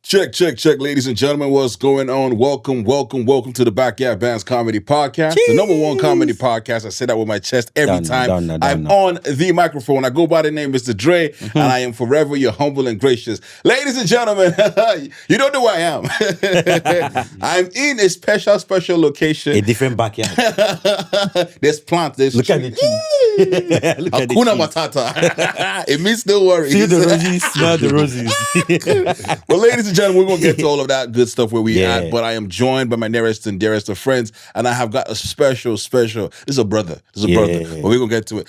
Check, ladies and gentlemen. What's going on? Welcome to the Backyard Bands Comedy Podcast, the #1 comedy podcast. I say that with my chest every time I'm on the microphone. I go by the name Mr. Dre, and I am forever your humble and gracious. Ladies and gentlemen, you don't know who I am. I'm in a special location. A different backyard. There's plants. There's Look at the cheese. Look at the Hakuna cheese. Matata. It means no worries. See the roses, smell the roses. Well, ladies and gentlemen, we're going to get to all of that good stuff where we at, but I am joined by my nearest and dearest of friends, and I have got a special, this is a brother, but we're going to get to it.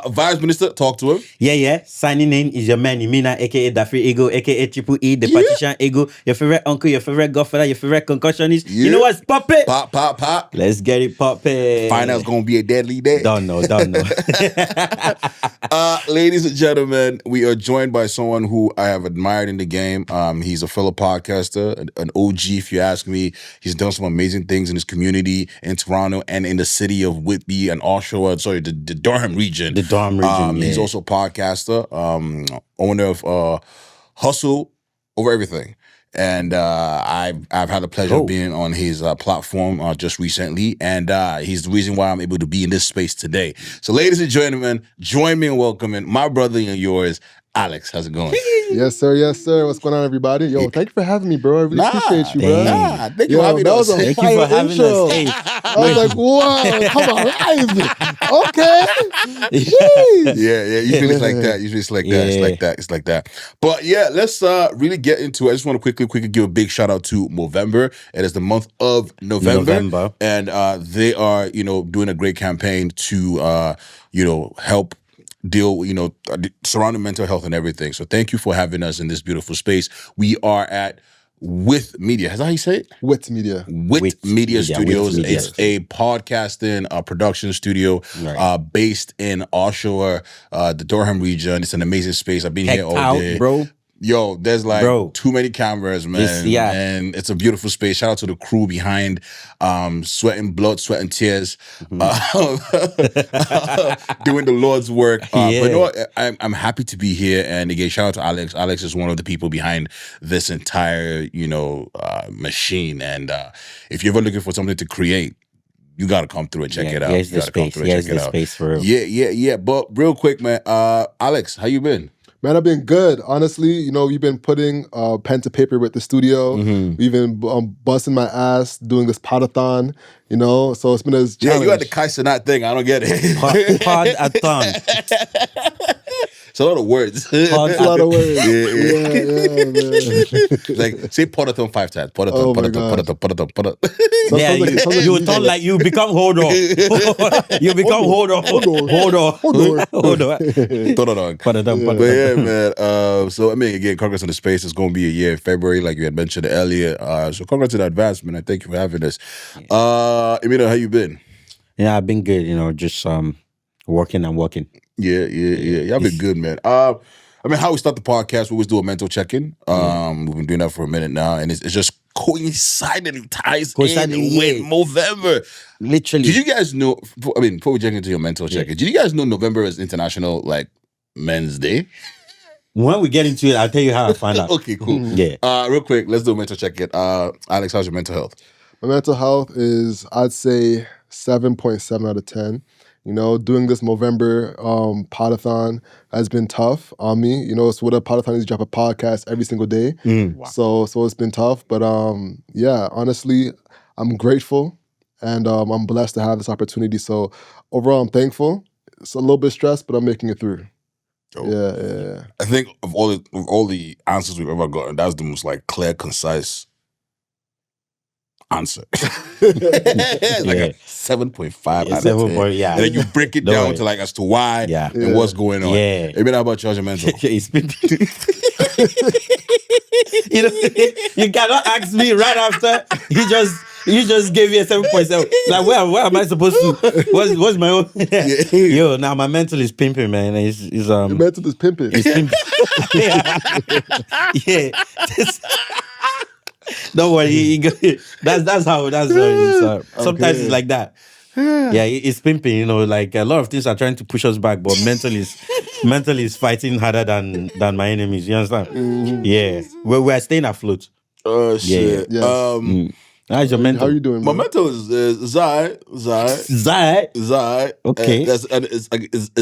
Vice Minister, talk to him. Yeah. Signing in is your man, Imina, a.k.a. Daffy Ego, a.k.a. Triple E, the Patrician Ego, your favorite uncle, your favorite godfather, your favorite concussionist. You know what's poppin'? Pop. Let's get it poppin'. Find out it's going to be a deadly day. Don't know. Ladies and gentlemen, we are joined by someone who I have admired in the game. He's a fellow podcaster, an OG, if you ask me. He's done some amazing things in his community in Toronto and in the city of Whitby and Oshawa, the Durham region. The Durham region, He's also a podcaster, owner of Hustle Over Everything. And I've had the pleasure of being on his platform just recently, and he's the reason why I'm able to be in this space today. So, ladies and gentlemen, join me in welcoming my brother and yours, Alex. How's it going? Yes, sir. What's going on, everybody? Yo, thank you for having me, bro. I really appreciate you, bro. Thank you for having us. Thank you for having us. Hey, I was like, whoa, come on, live. Okay. Jeez. Yeah. Usually it's like that. It's like that. But yeah, let's really get into it. I just want to quickly give a big shout out to Movember. It is the month of November. And they are, doing a great campaign to, help deal, surrounding mental health and everything. So thank you for having us in this beautiful space. We are at Whit Media. Is that how you say it? Whit Media. Whit Media Studios. It's a podcasting production studio based in Oshawa, the Durham region. It's an amazing space. I've been here all day. Bro. Yo, there's too many cameras, man. And it's a beautiful space. Shout out to the crew behind sweating blood, sweat and tears, doing the Lord's work. But you know what? I'm happy to be here. And again, shout out to Alex. Alex is one of the people behind this entire, machine. And if you're ever looking for something to create, you got to come through and check it out. Here's the space for real. Yeah. But real quick, man, Alex, how you been? Man, I've been good. Honestly, we've been putting pen to paper with the studio. We've been busting my ass doing this podathon, so it's been a challenge. Yeah, you had the Kaisenat thing. I don't get it. Podathon. It's a lot of words. It's a lot of words. Yeah, man. Like, say podathon 5 times. Podathon. Yeah, you turn like you become hold on. You become hold on. But yeah, man. So I mean, again, congrats on the space. It's going to be a year in February, like you had mentioned earlier. So congrats on the advancement. And thank you for having us. Emina, how you been? Yeah, I've been good. Just working and working. Yeah. Y'all been good, man. How we start the podcast, we always do a mental check-in. We've been doing that for a minute now, and it's just coincidentally ties in with November. Literally. Did you guys know, before we check into your mental check-in, did you guys know November is International, Men's Day? When we get into it, I'll tell you how I find out. Okay, cool. Yeah. Real quick, let's do a mental check-in. Alex, how's your mental health? My mental health is, I'd say, 7.7 out of 10. Doing this Movember podathon has been tough on me. It's what a podathon is. You drop a podcast every single day. Wow. So it's been tough. But honestly, I'm grateful and I'm blessed to have this opportunity. So overall, I'm thankful. It's a little bit stressed, but I'm making it through. Dope. Yeah. I think of all the answers we've ever gotten, that's the most clear, concise answer. It's like a 7.5 out of 10. Yeah. And then you break it down to as to why and what's going on. Yeah. Maybe how about your mental? It's been you cannot ask me right after you just gave me a 7.7. Like where am I supposed to? What's my own? Yo, now my mental is pimping, man. Your mental is pimping. It's pimping. Yeah. Don't worry, that's how it is. Sometimes it's like that. Yeah, it's pimping, a lot of things are trying to push us back, but mental is fighting harder than my enemies. You understand? Yeah, we're staying afloat. Oh shit. Yes. How's your mental? How are you doing, My man? mental is Zai. Zai. Okay. That's it's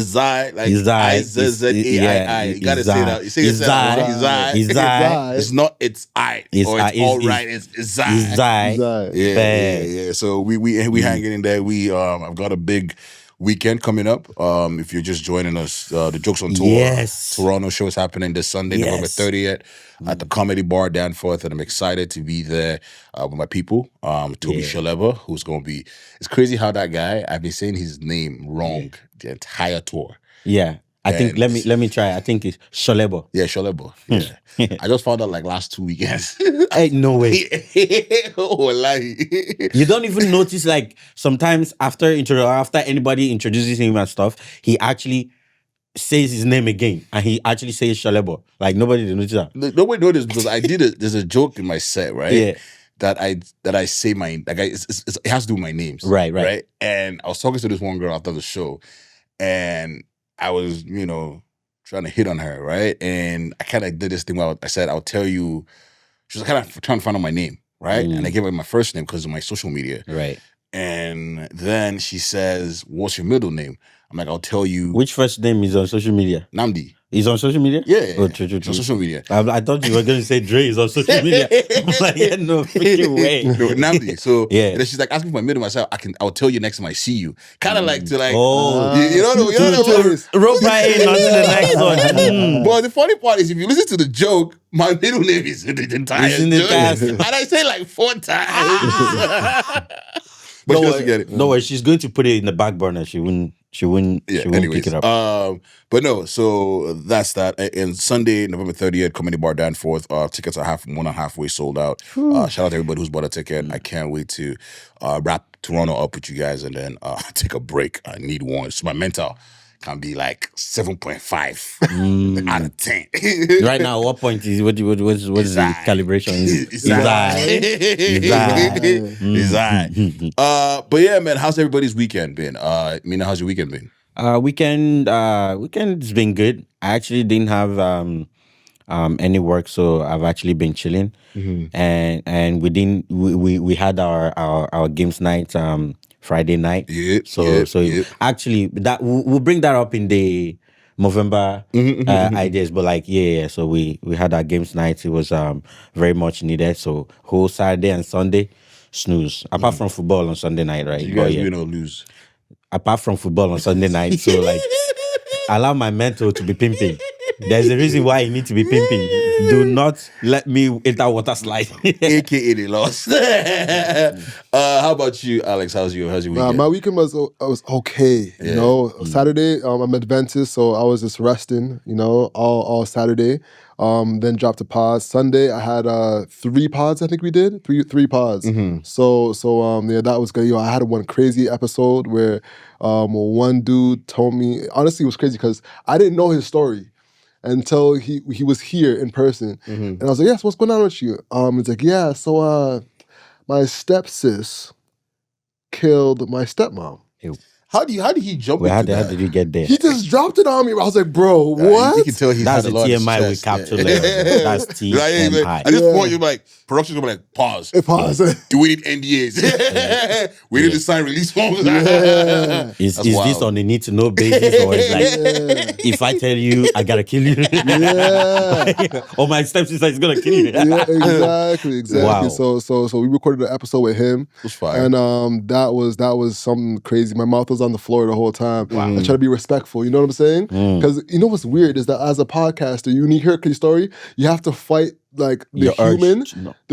Zai. Like Zai. Izzai. You gotta say that. You say it's Zai. Zai. It's not it's I or it's all right. It's Zai. Zai. Yeah. So we hanging in there. I've got a big weekend coming up. If you're just joining us, the Jokes on Tour Toronto show is happening this Sunday, November 30th at the Comedy Bar Danforth, and I'm excited to be there with my people. Toby Shaleba, who's going to be. It's crazy how that guy. I've been saying his name wrong the entire tour. Yeah. I think let me try. I think it's Sholebo. Yeah, Sholebo. Yeah. I just found out like last 2 weekends. Hey, no way. Wallahi. You don't even notice like sometimes after anybody introduces him and stuff, he actually says his name again and he actually says Sholebo. Like nobody noticed that. Nobody noticed because I did it. There's a joke in my set, right? Yeah. That I say my like it has to do with my names. Right. And I was talking to this one girl after the show, and I was, trying to hit on her, right? And I kind of did this thing where I said, I'll tell you, she was kind of trying to find out my name, right? And I gave her my first name because of my social media. Right. And then she says, what's your middle name? I'm like, I'll tell you. Which first name is on social media? Namdi. He's on social media? Yeah. Oh, true. On social media. I thought you were going to say Dre is on social media. I'm like, yeah, no freaking way. No, Namdi. So yeah. And then she's like, asking for my middle. I said, I'll tell you next time I see you. Kind of like to like, rope right in onto the next one. But the funny part is, if you listen to the joke, my middle name is in the entire joke. And I say like 4 times. But she doesn't get it. No way, she's going to put it in the back burner. She wouldn't pick it up. But no, so that's that. And Sunday, November 30th, Comedy Bar Danforth. Tickets are halfway sold out. Shout out to everybody who's bought a ticket. I can't wait to wrap Toronto up with you guys and then take a break. I need one. So my mental can be like 7.5 out of 10. Right now, what point is what's the calibration? Is that? But yeah, man, how's everybody's weekend been? Mina, how's your weekend been? Weekend's been good. I actually didn't have any work, so I've actually been chilling. And we had our games night Friday night. Actually that we'll bring that up in the November ideas, but like so we had our games night. It was very much needed. So whole Saturday and Sunday snooze. Apart from football on Sunday night, right? You guys win or lose? Apart from football on Sunday night, so like allow my mental to be pimping. There's a reason why you need to be pimping. Do not let me hit that water slide. AKA the loss. How about you, Alex? How's your weekend? My weekend was okay. Saturday, I'm Adventist, so I was just resting, all Saturday. Then dropped a pod. Sunday, I had 3 pods, I think we did. Three pods. So that was good. I had one crazy episode where one dude told me, honestly, it was crazy because I didn't know his story until he was here in person. And I was like, yes, what's going on with you? It's like, yeah, so my stepsis killed my stepmom. How did he jump into that? How did you get there? He just dropped it on me. I was like, bro, what? You can tell he That's had a a lot TMI we capture later. That's TMI. At this point, you're like, production's gonna be like, pause. Do we need NDAs? We need to sign release forms. Is this on a need to know basis, or is like, if I tell you, I gotta kill you? Or my stepsister is gonna kill you? Exactly. Wow. So we recorded an episode with him. It was fire. And that was something crazy. My mouth was on the floor the whole time. Wow. I try to be respectful. You know what I'm saying? Because you know what's weird is that as a podcaster, when you hear his story, you have to fight like the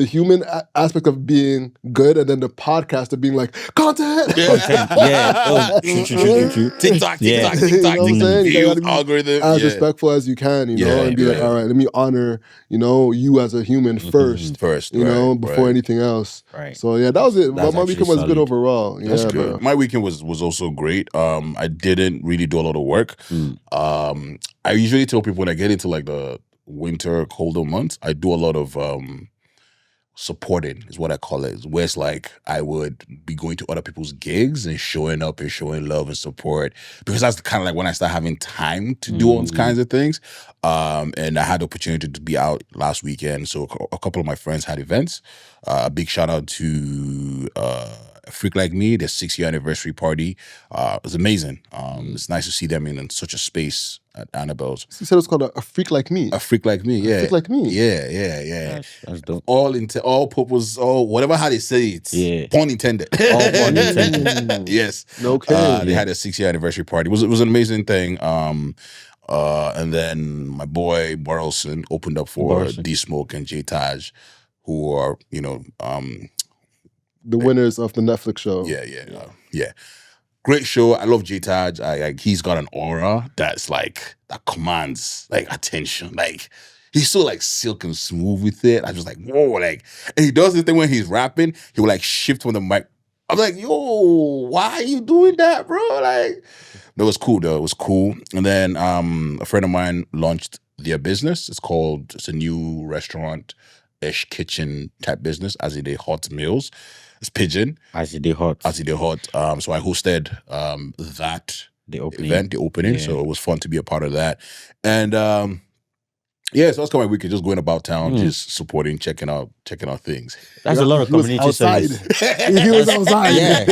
human aspect of being good, and then the podcast of being like content. True. TikTok. You know what I'm saying? You gotta be algorithm. as respectful as you can, and be like, all right, let me honor, you as a human first, before anything else. Right. So yeah, that was it. That's my weekend was solid. good overall. That's good. Bro. My weekend was also great. I didn't really do a lot of work. I usually tell people when I get into like the winter, colder months, I do a lot of supporting is what I call it. Where it's like I would be going to other people's gigs and showing up and showing love and support, because that's kind of like when I start having time to do all these kinds of things. And I had the opportunity to be out last weekend, so a couple of my friends had events. A big shout out to A Freak Like Me, their 6-year anniversary party. It was amazing. It's nice to see them in such a space at Annabelle's. You said it was called a Freak Like Me. A Freak Like Me, yeah. A Freak Like Me. Yeah. That's dope. All purpose, whatever how they say it. Yeah. Pun intended. All pun intended. Yes. Okay. They had a 6-year anniversary party. It was an amazing thing. And then my boy Burleson opened up for D Smoke and J Taj, who are, the winners of the Netflix show. Yeah. Great show. I love J Taj. He's got an aura that commands attention. He's so silk and smooth with it. I was like, whoa, and he does this thing when he's rapping, he will shift from the mic. I'm like, yo, why are you doing that, bro? No, it was cool though. It was cool. And then a friend of mine launched their business. It's a new restaurant-ish kitchen type business, as in the hot meals. It's Pigeon. As it hot. So I hosted that the opening. So it was fun to be a part of that. And so that's kind of my weekend, just going about town, just supporting, checking out things. That's a lot of community service. He was outside. Yeah,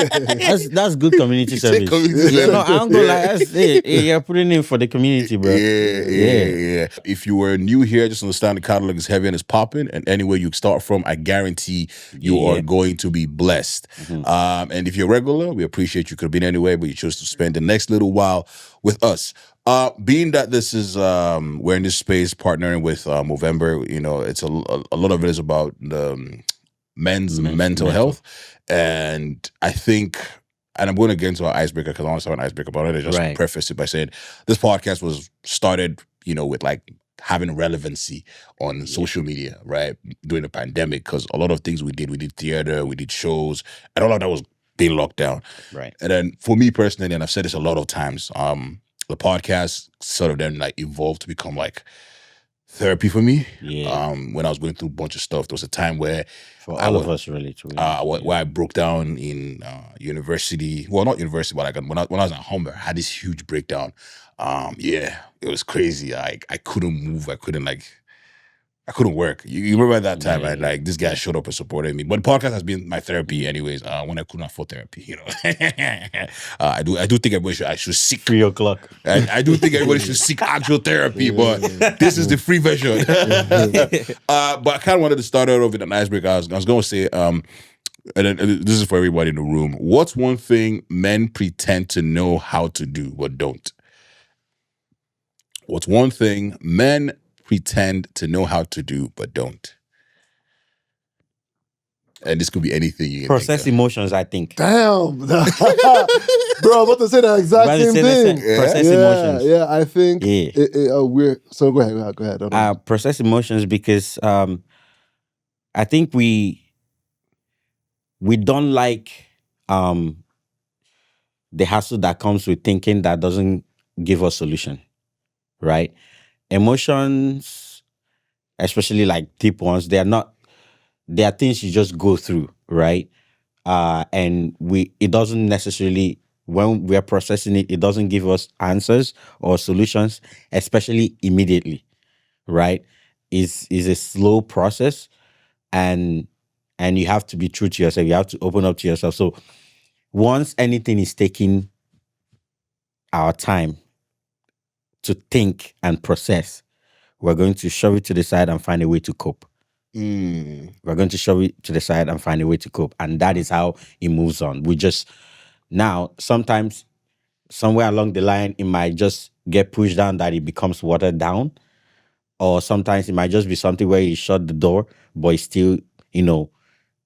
that's good community service. I'm going you're putting in for the community, bro. Yeah. If you were new here, just understand the catalog is heavy and it's popping, and anywhere you start from, I guarantee you are going to be blessed. And if you're regular, we appreciate you could have been anywhere, but you chose to spend the next little while with us. Being that this is we're in this space partnering with Movember, it's a lot of it is about the men's mental health, and I think, and I'm going to get into our icebreaker because I want to start an icebreaker about it. I just preface it by saying this podcast was started, with having relevancy on social media, right, during the pandemic, because a lot of things we did theater, we did shows, and all of that was being locked down, right. And then for me personally, and I've said this a lot of times, the podcast sort of then evolved to become therapy for me. Yeah. When I was going through a bunch of stuff, there was a time where for all of us really too. where I broke down in university. Well, not university, but when I was at Humber, I had this huge breakdown. It was crazy. I couldn't move. I couldn't work. You remember that time, right? This guy showed up and supported me. But the podcast has been my therapy, anyways. When I couldn't afford therapy, I do think everybody should seek 3 o'clock. I do think everybody should seek actual therapy, but this is the free version. But I kind of wanted to start out with an icebreaker. I was going to say, and this is for everybody in the room. What's one thing men pretend to know how to do but don't? What's one thing men pretend to know how to do but don't? And this could be anything you can process think emotions, I think. Damn. Bro, I'm about to say the exact same thing. Process emotions. Yeah, I think we're... So go ahead. Process emotions because I think we don't like the hassle that comes with thinking that doesn't give us solution, right? Emotions, especially deep ones, they are things you just go through, right? And it doesn't necessarily, when we're processing it, it doesn't give us answers or solutions, especially immediately, right? Is a slow process, and you have to be true to yourself. You have to open up to yourself. So once anything is taking our time to think and process, we're going to shove it to the side and find a way to cope. We're going to shove it to the side and find a way to cope. And that is how it moves on. Now, sometimes, somewhere along the line, it might just get pushed down that it becomes watered down. Or sometimes it might just be something where you shut the door, but it's still,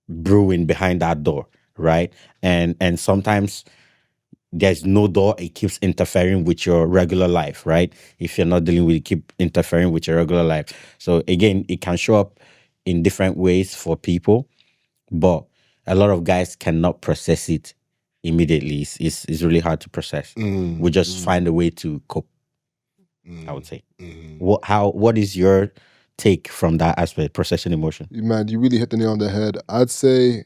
brewing behind that door, right? And sometimes there's no door, it keeps interfering with your regular life, right? If you're not dealing with it, keep interfering with your regular life. So again, it can show up in different ways for people, but a lot of guys cannot process it immediately. It's really hard to process. We just find a way to cope, I would say. What is your take from that aspect, processing emotion? Man, you really hit the nail on the head. I'd say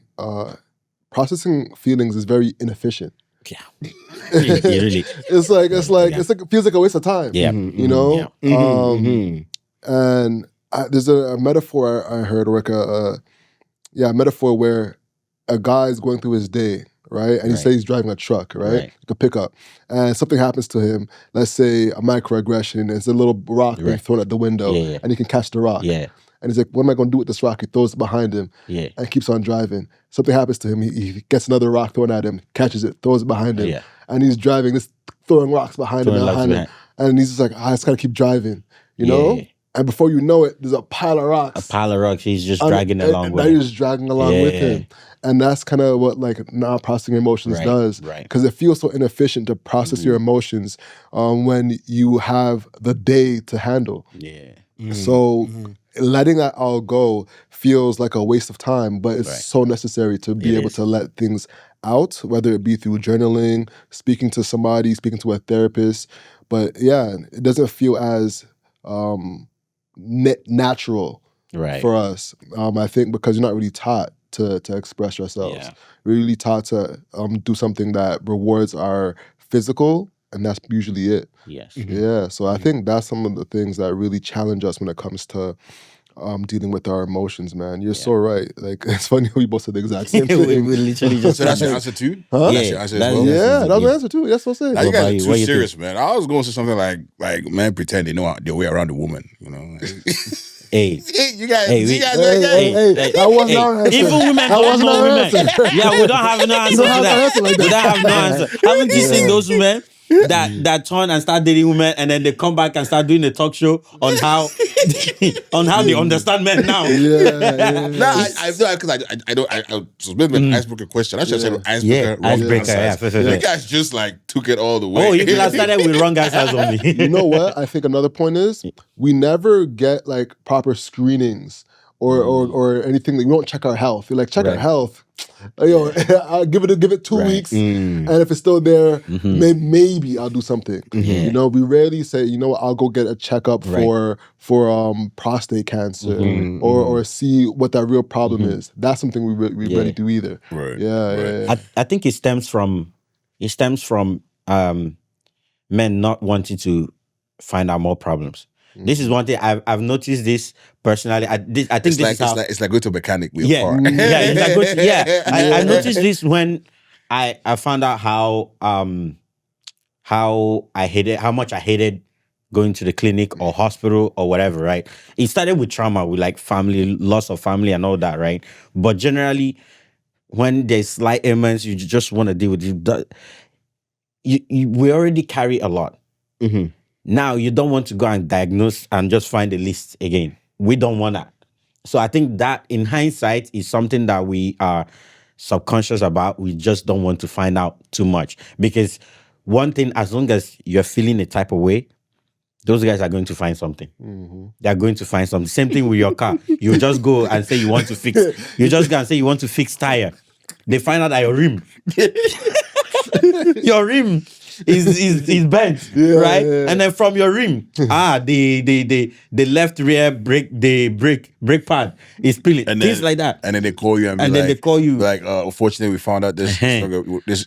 processing feelings is very inefficient. Yeah. Really. It feels like a waste of time. Yeah. You know? And there's a metaphor I heard, or like a metaphor where a guy's going through his day, right? And he says he's driving a truck, right? Like a pickup. And something happens to him, let's say a microaggression, and it's a little rock being thrown at the window, and he can catch the rock. Yeah. And he's like, what am I going to do with this rock? He throws it behind him and keeps on driving. Something happens to him. He gets another rock thrown at him, catches it, throws it behind him. Yeah. And he's driving, this throwing rocks behind him. And he's just like, I just got to keep driving, you know? And before you know it, there's a pile of rocks. He's just dragging along with him. He's just dragging along with him. And that's kind of what like not processing emotions does. Because it feels so inefficient to process your emotions when you have the day to handle. Yeah. So letting that all go feels like a waste of time, but it's so necessary to be able to let things out, whether it be through journaling, speaking to somebody, speaking to a therapist. But yeah, it doesn't feel as natural for us. I think because you're not really taught to express yourselves. Yeah. We're really taught to do something that rewards our physical, and that's usually it. Yes. Yeah. So I think that's some of the things that really challenge us when it comes to dealing with our emotions, man. You're so right. Like, it's funny we both said the exact same thing. we literally just... So that's your answer too? Huh? That's your answer as well? Yeah, that's my answer too. That's what I'm saying. Now you guys are too serious, man. I was going to say something like men pretend they know their way around the woman, you know? Hey, you guys, that wasn't our answer. Even women don't know women. Yeah, we don't have no answer to that. We don't have no answer. Haven't you seen those women that turn and start dating women, and then they come back and start doing a talk show on how they understand men now? No, I feel like because I don't. I was maybe an icebreaker question. I should have said icebreaker. Yeah. You guys just like took it all the way. Oh, you could have started with wrong answers only. You know what? I think another point is we never get like proper screenings or anything. We don't check our health. You're like, check our health. I'll give it 2 weeks, and if it's still there, maybe I'll do something. You know, we rarely say, you know what, I'll go get a checkup for prostate cancer or see what that real problem is. That's something we rarely do either. Right. Yeah. I think it stems from men not wanting to find out more problems. This is one thing I've noticed this personally. I think it's like going to a mechanic with your car. I noticed this when I found out how much I hated going to the clinic or hospital or whatever. Right? It started with trauma, with like family, loss of family and all that. Right? But generally, when there's slight ailments, you just want to deal with it. We already carry a lot. Now, you don't want to go and diagnose and just find a list again. We don't want that. So I think that in hindsight is something that we are subconscious about. We just don't want to find out too much. Because one thing, as long as you're feeling a type of way, those guys are going to find something. They're going to find something. Same thing with your car. You just go and say you want to fix. You just go and say you want to fix tire. They find out that your rim. Your rim is bent, right? Yeah. And then from your rim, the left rear brake pad is peeling. Things like that. And then they call you and they call you like, unfortunately, we found out this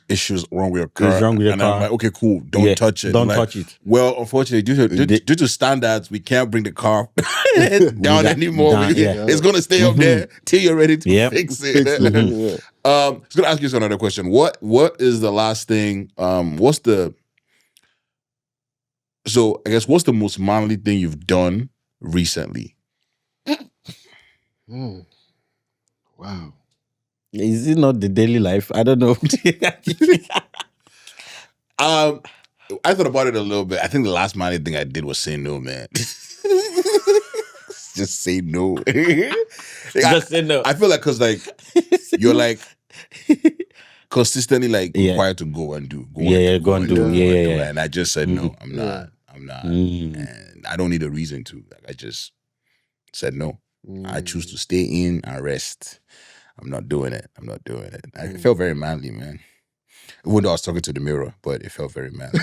issue's wrong with your car. It's wrong with your car. I'm like, okay, cool, don't touch it. Don't touch it. Well, unfortunately, due to standards, we can't bring the car down anymore. It's gonna stay up there till you're ready to fix it. I was gonna ask you another question. What is the last thing? So I guess what's the most manly thing you've done recently? Wow. Is it not the daily life? I don't know. I thought about it a little bit. I think the last manly thing I did was say no, man. Just say no. Just say no. I feel like because like you're like consistently like required to go and do. Go and do. And I just said no, I'm not. And I don't need a reason to. Like, I just said no. I choose to stay in and rest. I'm not doing it. I felt very manly, man. Even though I was talking to the mirror, but it felt very manly.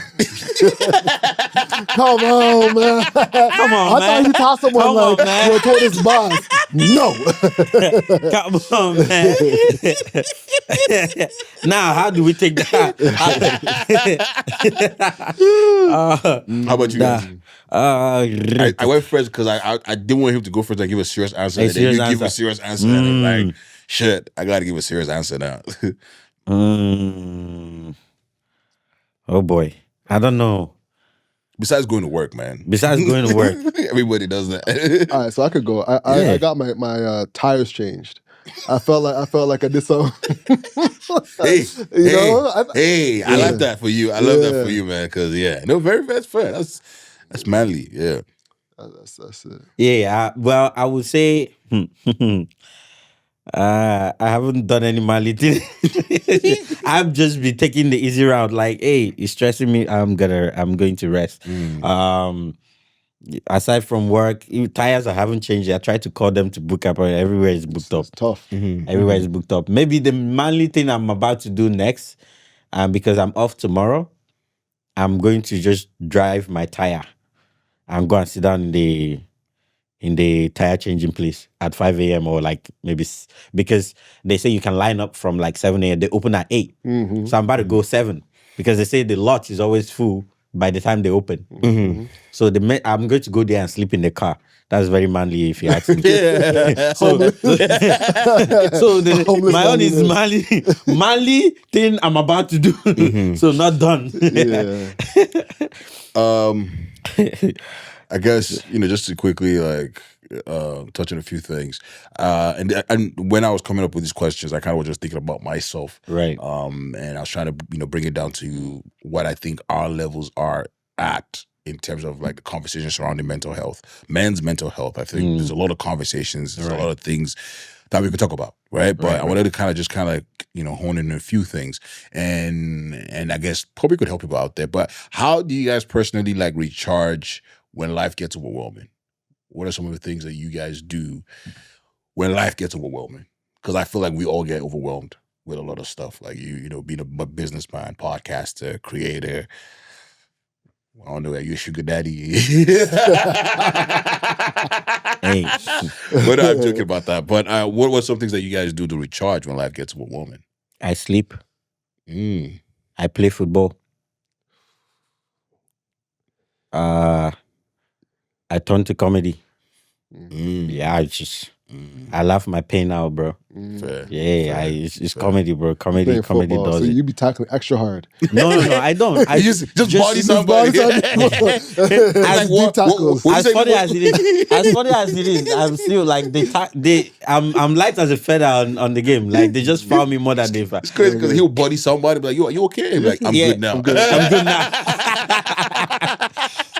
Come on, man. Come on, I thought you taught someone Come like, on, man. you told his boss, no. Come on, man. Now, how do we take that? How about you guys? I went first because I didn't want him to go first and give a serious answer. And then you give a serious answer. And I'm like, shit, I got to give a serious answer now. Oh, boy. I don't know. Besides going to work, man. Besides going to work. Everybody does that. All right, so I could go. I got my tires changed. I felt like I did something. Hey, you know? I like that for you. I love that for you, man. Because very best friend. That's manly. Yeah, that's it. Yeah. Well, I would say I haven't done any manly thing. I've just been taking the easy route. Like, hey, it's stressing me. I'm going to rest. Aside from work, tires I haven't changed. I tried to call them to book up, and everywhere is booked up. It's tough. Everywhere is booked up. Maybe the manly thing I'm about to do next, because I'm off tomorrow, I'm going to just drive my tire and go and sit down in the tire changing place at 5 a.m. or like maybe because they say you can line up from like 7 a.m. They open at 8. So I'm about to go 7 because they say the lot is always full by the time they open. So I'm going to go there and sleep in the car. That's very manly if you ask me. So my own is manly thing I'm about to do. So not done. Yeah. I guess just to quickly touch on a few things. And when I was coming up with these questions, I kind of was just thinking about myself, right? And I was trying to bring it down to what I think our levels are at in terms of like the conversation surrounding mental health, men's mental health. I think there's a lot of conversations, there's a lot of things that we could talk about, right? But I wanted to kind of hone in on a few things, and I guess probably could help people out there. But how do you guys personally like recharge when life gets overwhelming? What are some of the things that you guys do when life gets overwhelming? Because I feel like we all get overwhelmed with a lot of stuff. Like being a businessman, podcaster, creator. I don't know, are you a sugar daddy? Hey. But I'm joking about that. But what were some things that you guys do to recharge when life gets overwhelming? I sleep. I play football. I turn to comedy. Yeah, I laugh my pain out, bro. Fair. It's comedy, bro. Comedy does so it. you be tackling extra hard. No, I don't. I just body somebody. As funny as it is, I'm still like I'm light as a feather on the game. Like they just found me more than they found. It's crazy because he'll body somebody, be like, you okay? Like, I'm good now. I'm good now.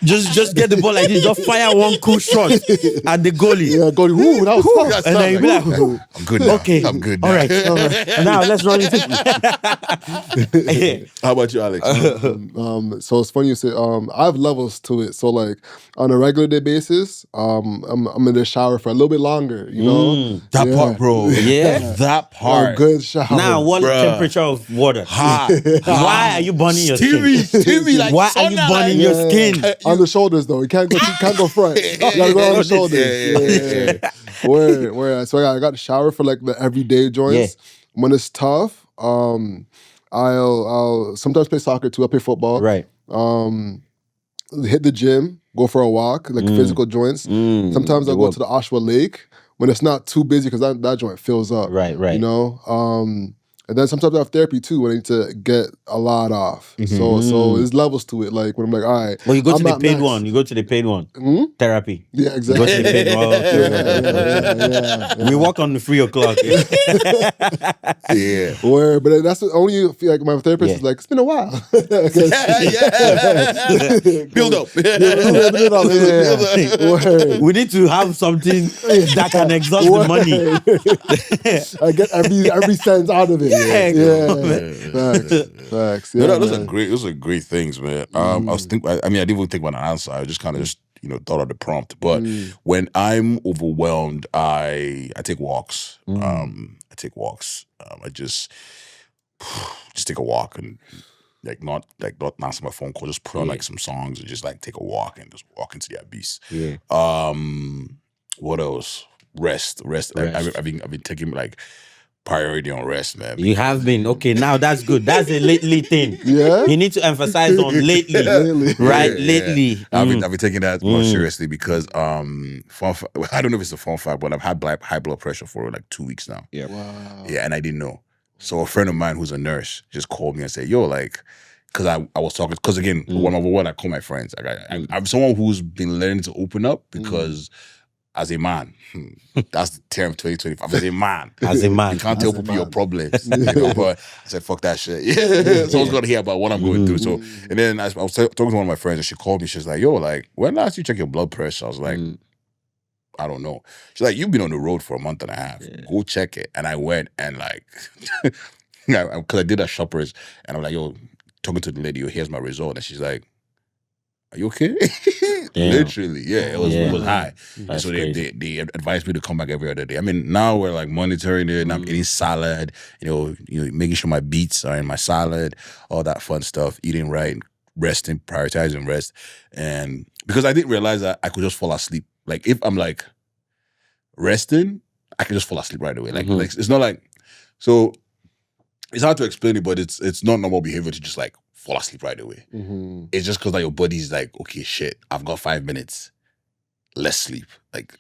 Just get the ball like this. Just fire one cool shot at the goalie. Yeah, goalie. Ooh, that was tough. And then you be like, I'm good now. Okay, I'm good now. All right. Now let's run it. How about you, Alex? So it's funny you say. I have levels to it. So like on a regular day basis, I'm in the shower for a little bit longer. You know that part, bro. Yeah, that part. A good shower. Now, what temperature of water? Hot. Why are you burning your skin? Steamy, like why are you burning your skin? On the shoulders though, you can't go front. You gotta go on the shoulders. Where? So I got to shower for like the everyday joints. Yeah. When it's tough, I'll sometimes play soccer too. I play football. Right. Hit the gym, go for a walk, like physical joints. Sometimes I'll go to the Oshawa Lake when it's not too busy because that joint fills up. Right. You know. And then sometimes I have therapy too when I need to get a lot off. So there's levels to it. Like when I'm like, all right. Well, you go to the paid one. You go to the paid one. Therapy. Yeah, exactly. You go to the paid one. Okay. We walk on the 3 o'clock. Yeah. But that's the only feel like my therapist is like, it's been a while. Build up. We need to have something that can exhaust the money. I get every cent out of it. Facts. Yeah, those are great things, man. I was thinking. I didn't even think about an answer. I just kind of thought of the prompt. But when I'm overwhelmed, I take walks. I just take a walk and not answer my phone call. Just put on like some songs and just like take a walk and just walk into the abyss. Yeah. What else? Rest. I've been taking like priority on rest, man. You have been. Okay, now that's good. That's a lately thing. Yeah? You need to emphasize on lately. Right? Lately. I've been taking that more seriously because I don't know if it's a fun fact, but I've had high blood pressure for like 2 weeks now. Yeah. Wow. Yeah, and I didn't know. So a friend of mine who's a nurse just called me and said, yo, like, because I was talking, because again, one over one, I call my friends. I'm someone who's been learning to open up because as a man, that's the term 2025. As a man, you can't tell people your problems. You know, but I said, fuck that shit. Yeah, someone's gonna hear about what I'm going through. So, and then I was talking to one of my friends, and she called me. She's like, "Yo, like, when last you check your blood pressure?" I was like, "I don't know." She's like, "You've been on the road for a month and a half. Go check it." And I went and like, because I did a shoppers, and I'm like, "Yo," talking to the lady, "Yo, here's my result," and she's like, "Are you okay?" Literally, yeah, it was high. And so they advised me to come back every other day. I mean, now we're like monitoring it, and I'm eating salad, you know, making sure my beets are in my salad, all that fun stuff, eating right, resting, prioritizing rest. And because I didn't realize that I could just fall asleep. Like if I'm like resting, I can just fall asleep right away. Like it's not like, so it's hard to explain it, but it's not normal behavior to just like fall asleep right away. It's just because like your body's like, okay, shit, I've got 5 minutes. Let's sleep. Like,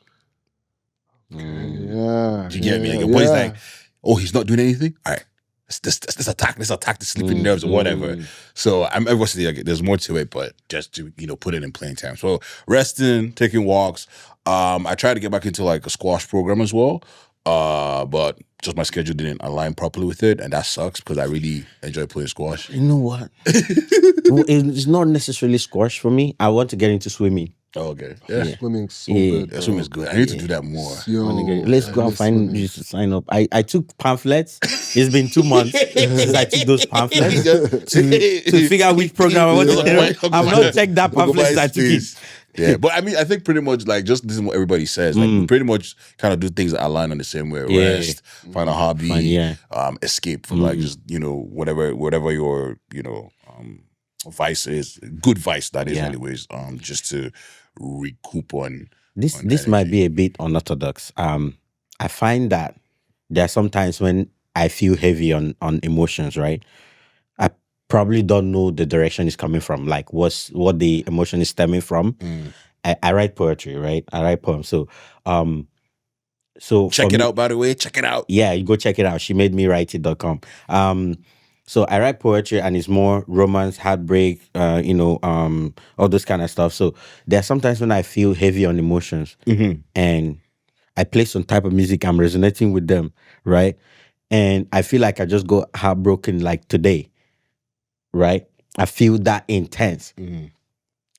Yeah. do you get me? Like your body's like, oh, he's not doing anything? All right. Let's attack the sleeping nerves or whatever. So I'm obviously like there's more to it, but just to put it in plain time. So resting, taking walks. I tried to get back into like a squash program as well. But just my schedule didn't align properly with it, and that sucks because I really enjoy playing squash. You know what? It's not necessarily squash for me. I want to get into swimming. Oh, okay. Yeah. Swimming's so good. Yeah, swimming's good. I need to do that more. Let's go and find you to sign up. I took pamphlets. It's been 2 months since I took those pamphlets to figure out which program I want to do. I've not checked that pamphlet since I took it. Yeah, but I mean, I think pretty much like just this is what everybody says. Like we pretty much kind of do things that align on the same way. Rest, find a hobby, escape from like just whatever your vice is, good vice that is, anyways. Just to recoup on this might be a bit unorthodox. I find that there are some times when I feel heavy on emotions, right? I probably don't know the direction it's coming from, like what the emotion is stemming from. I write poetry, right? I write poems. So check it out, by the way. Check it out. Yeah, you go check it out. She made me write it.com. So I write poetry and it's more romance, heartbreak, all those kind of stuff. So there are sometimes when I feel heavy on emotions and I play some type of music, I'm resonating with them, right? And I feel like I just got heartbroken like today, right? I feel that intense.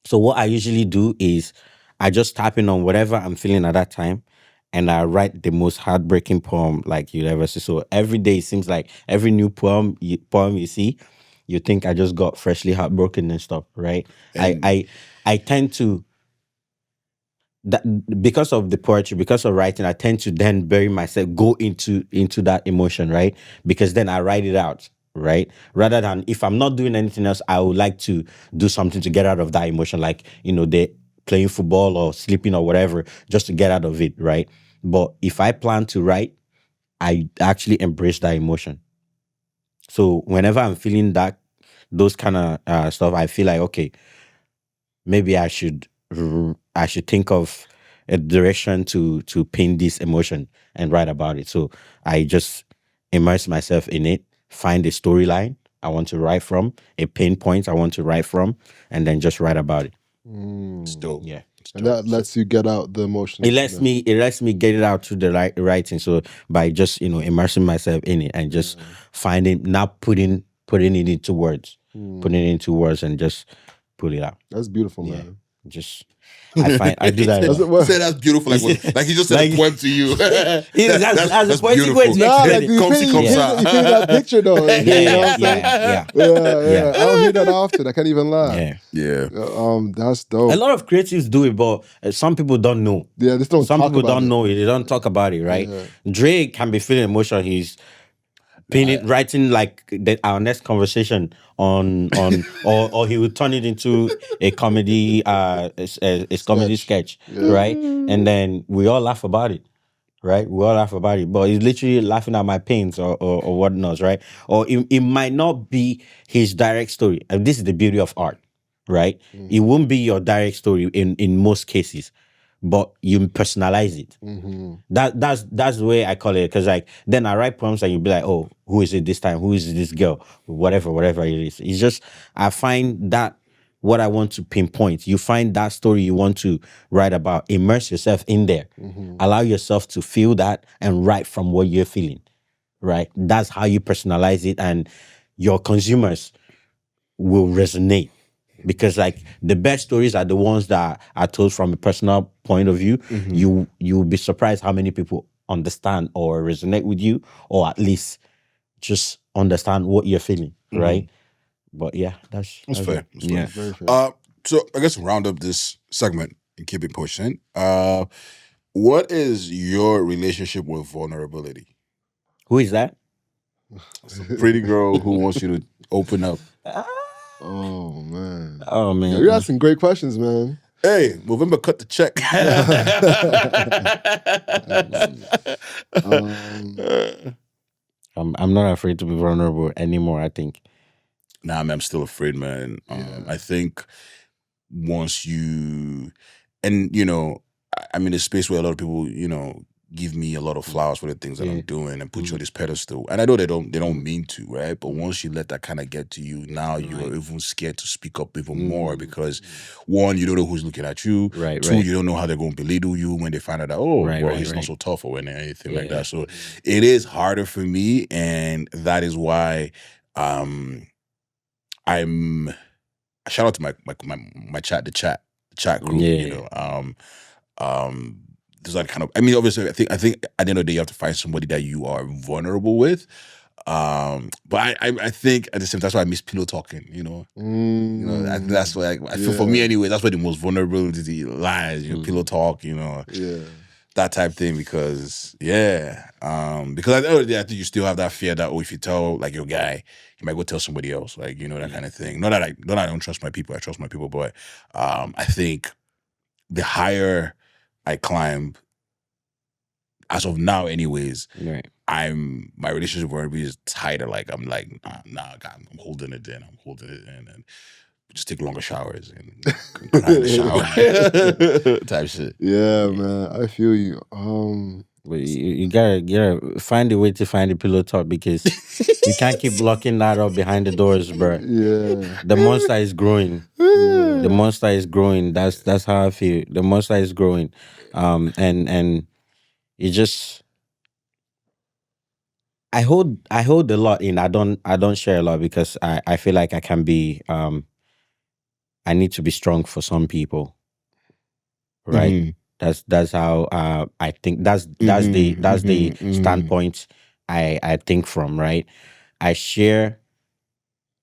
So what I usually do is I just tap in on whatever I'm feeling at that time and I write the most heartbreaking poem like you'll ever see. So every day it seems like every new poem you see, you think I just got freshly heartbroken and stuff, right? And I tend to, that because of the poetry, because of writing, I tend to then bury myself, go into that emotion, right? Because then I write it out, right? Rather than if I'm not doing anything else, I would like to do something to get out of that emotion, like they playing football or sleeping or whatever, just to get out of it, right? But if I plan to write, I actually embrace that emotion. So whenever I'm feeling those kind of stuff, I feel like, okay, maybe I should think of a direction to paint this emotion and write about it. So I just immerse myself in it, find a storyline I want to write from, a pain point I want to write from, and then just write about it. It's dope. Yeah. And that lets you get out the emotions. It lets me get it out through the writing. So by just immersing myself in it and just finding, not putting it into words, putting it into words and just put it out. That's beautiful, man. Just I do that. Say that's beautiful, like he just said a poem to you. That's beautiful. You paint that picture though. Yeah. I don't hear that often. I can't even lie. Yeah. That's dope. A lot of creatives do it, but some people don't know. Yeah, some people don't know it. They don't talk about it, right? Yeah. Drake can be feeling emotion. writing like our next conversation or he would turn it into a comedy a comedy sketch, right? And then we all laugh about it, right? We all laugh about it, but he's literally laughing at my pains or whatnot, right? Or it might not be his direct story, and this is the beauty of art, right? It won't be your direct story in most cases, but you personalize it. That's the way I call it. Because like then I write poems and you'll be like, oh, who is it this time? Who is this girl? Whatever it is. It's just I find that what I want to pinpoint. You find that story you want to write about. Immerse yourself in there. Allow yourself to feel that and write from what you're feeling. Right. That's how you personalize it, and your consumers will resonate. Because like the best stories are the ones that are told from a personal point of view. You'll be surprised how many people understand or resonate with you, or at least just understand what you're feeling, right? But yeah, that's fair. That's yeah. Very fair. So I guess round up this segment and keep it pushing. What is your relationship with vulnerability? Who is that? It's a pretty girl who wants you to open up. Oh man. Oh man, You're asking great questions, man. Hey, November, cut the check. I'm not afraid to be vulnerable anymore. I think. Nah, man, I'm still afraid, man. I think once you, and you know, I'm in a space where a lot of people, you know, give me a lot of flowers for the things that I'm doing and put you on this pedestal. And I know they don't mean to, right? But once you let that kind of get to you, now you're even scared to speak up even more because one, you don't know who's looking at you. Right. Two, you don't know how they're going to belittle you when they find out that, oh, well, he's not so tough or anything like that. So it is harder for me, and that is why I'm shout out to my chat group, you know. There's that kind of, I mean, obviously I think at the end of the day you have to find somebody that you are vulnerable with. But I think at the same time that's why I miss pillow talking, you know. You know, that's why I feel for me anyway, that's where the most vulnerability lies, you know, pillow talk, you know. That type thing, because because at the end of the day I think you still have that fear that, oh, if you tell like your guy, you might go tell somebody else, like, you know, that kind of thing. Not that I don't trust my people, I trust my people, but I think the higher I climb, as of now anyways, my relationship with everybody is tighter. Like I'm like, nah, God, I'm holding it in, and just take longer showers and cry in the shower type shit. Yeah, man, I feel you. But you gotta find a way to find the pillow talk, because you can't keep locking that up behind the doors, bro. Yeah. The monster is growing. The monster is growing. That's how I feel. The monster is growing. And it just I hold a lot in. I don't share a lot because I feel like I can be I need to be strong for some people. Right? That's how I think that's the standpoint I think from, right? I share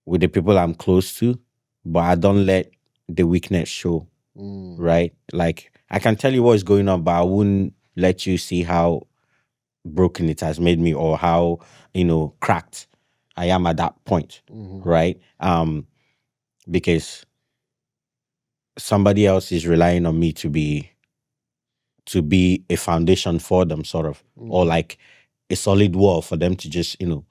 with the people I'm close to, but I don't let the weakness show. Right? Like I can tell you what is going on, but I wouldn't let you see how broken it has made me, or how, you know, cracked I am at that point. Right? Because somebody else is relying on me to be a foundation for them, sort of, or like a solid wall for them to just, you know,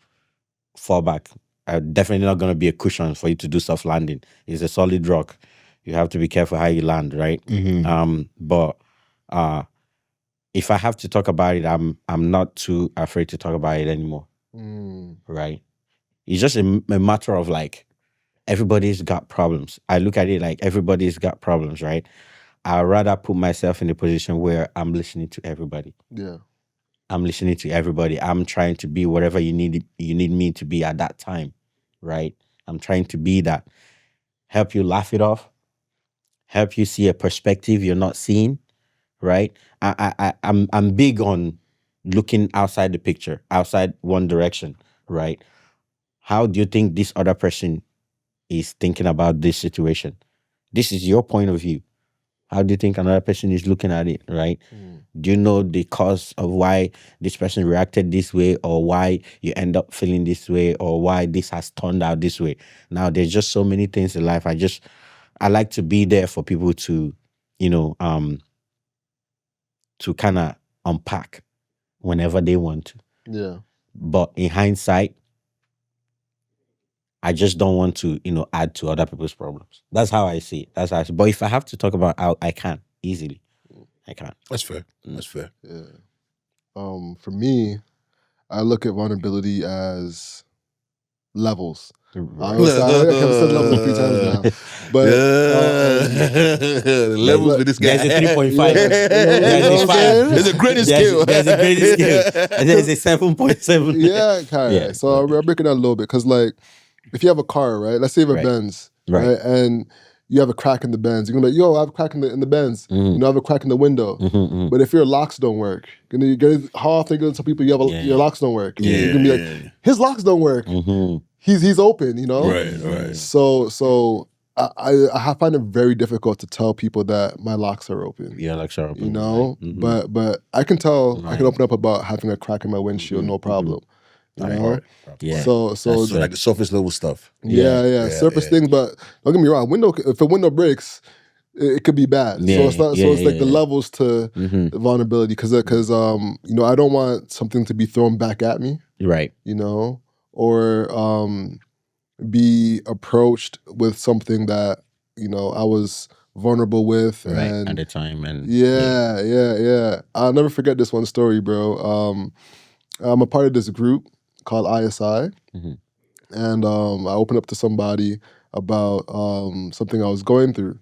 fall back. Definitely not going to be a cushion for you to do soft landing. It's a solid rock. You have to be careful how you land, right? But if I have to talk about it, I'm not too afraid to talk about it anymore. Right? It's just a matter of like, everybody's got problems. I look at it like everybody's got problems, right? I'd rather put myself in a position where I'm listening to everybody. Yeah. I'm listening to everybody. I'm trying to be whatever you need me to be at that time, right? I'm trying to be that. Help you laugh it off. Help you see a perspective you're not seeing, right? I'm big on looking outside the picture, outside one direction, right? How do you think this other person is thinking about this situation? This is your point of view. How do you think another person is looking at it, right? Do you know the cause of why this person reacted this way, or why you end up feeling this way, or why this has turned out this way? Now, there's just so many things in life. I like to be there for people to, you know, to kind of unpack whenever they want to. Yeah. But in hindsight, I just don't want to, add to other people's problems. That's how I see it. That's how I see it. But if I have to talk about how I can easily, I can. That's fair. That's fair. Yeah. For me, I look at vulnerability as levels. I said levels 3 times now, but the levels with this guy. There's a 3.5. There's a 5. There's a grading scale. There's a grading scale, and there's a 7.7. Yeah, okay. So I'll break it down a little bit because, like, if you have a car, right? Let's say you have a Benz, right? And you have a crack in the Benz. You're gonna be like, yo, I have a crack in the Benz. I have a crack in the window. But if your locks don't work, how often are you gonna tell people your locks don't work? You're gonna be like, his locks don't work. He's open, Right. So I find it very difficult to tell people that my locks are open. Yeah, locks are open. But I can tell. I can open up about having a crack in my windshield, no problem. Yeah. So like the surface level stuff. Yeah, surface things. But don't get me wrong. If a window breaks, it could be bad. So it's not. So it's like the levels to vulnerability because I don't want something to be thrown back at me. Right. Or be approached with something that I was vulnerable with, and at the time, and yeah. I'll never forget this one story, bro. I'm a part of this group called ISI, and I opened up to somebody about something I was going through,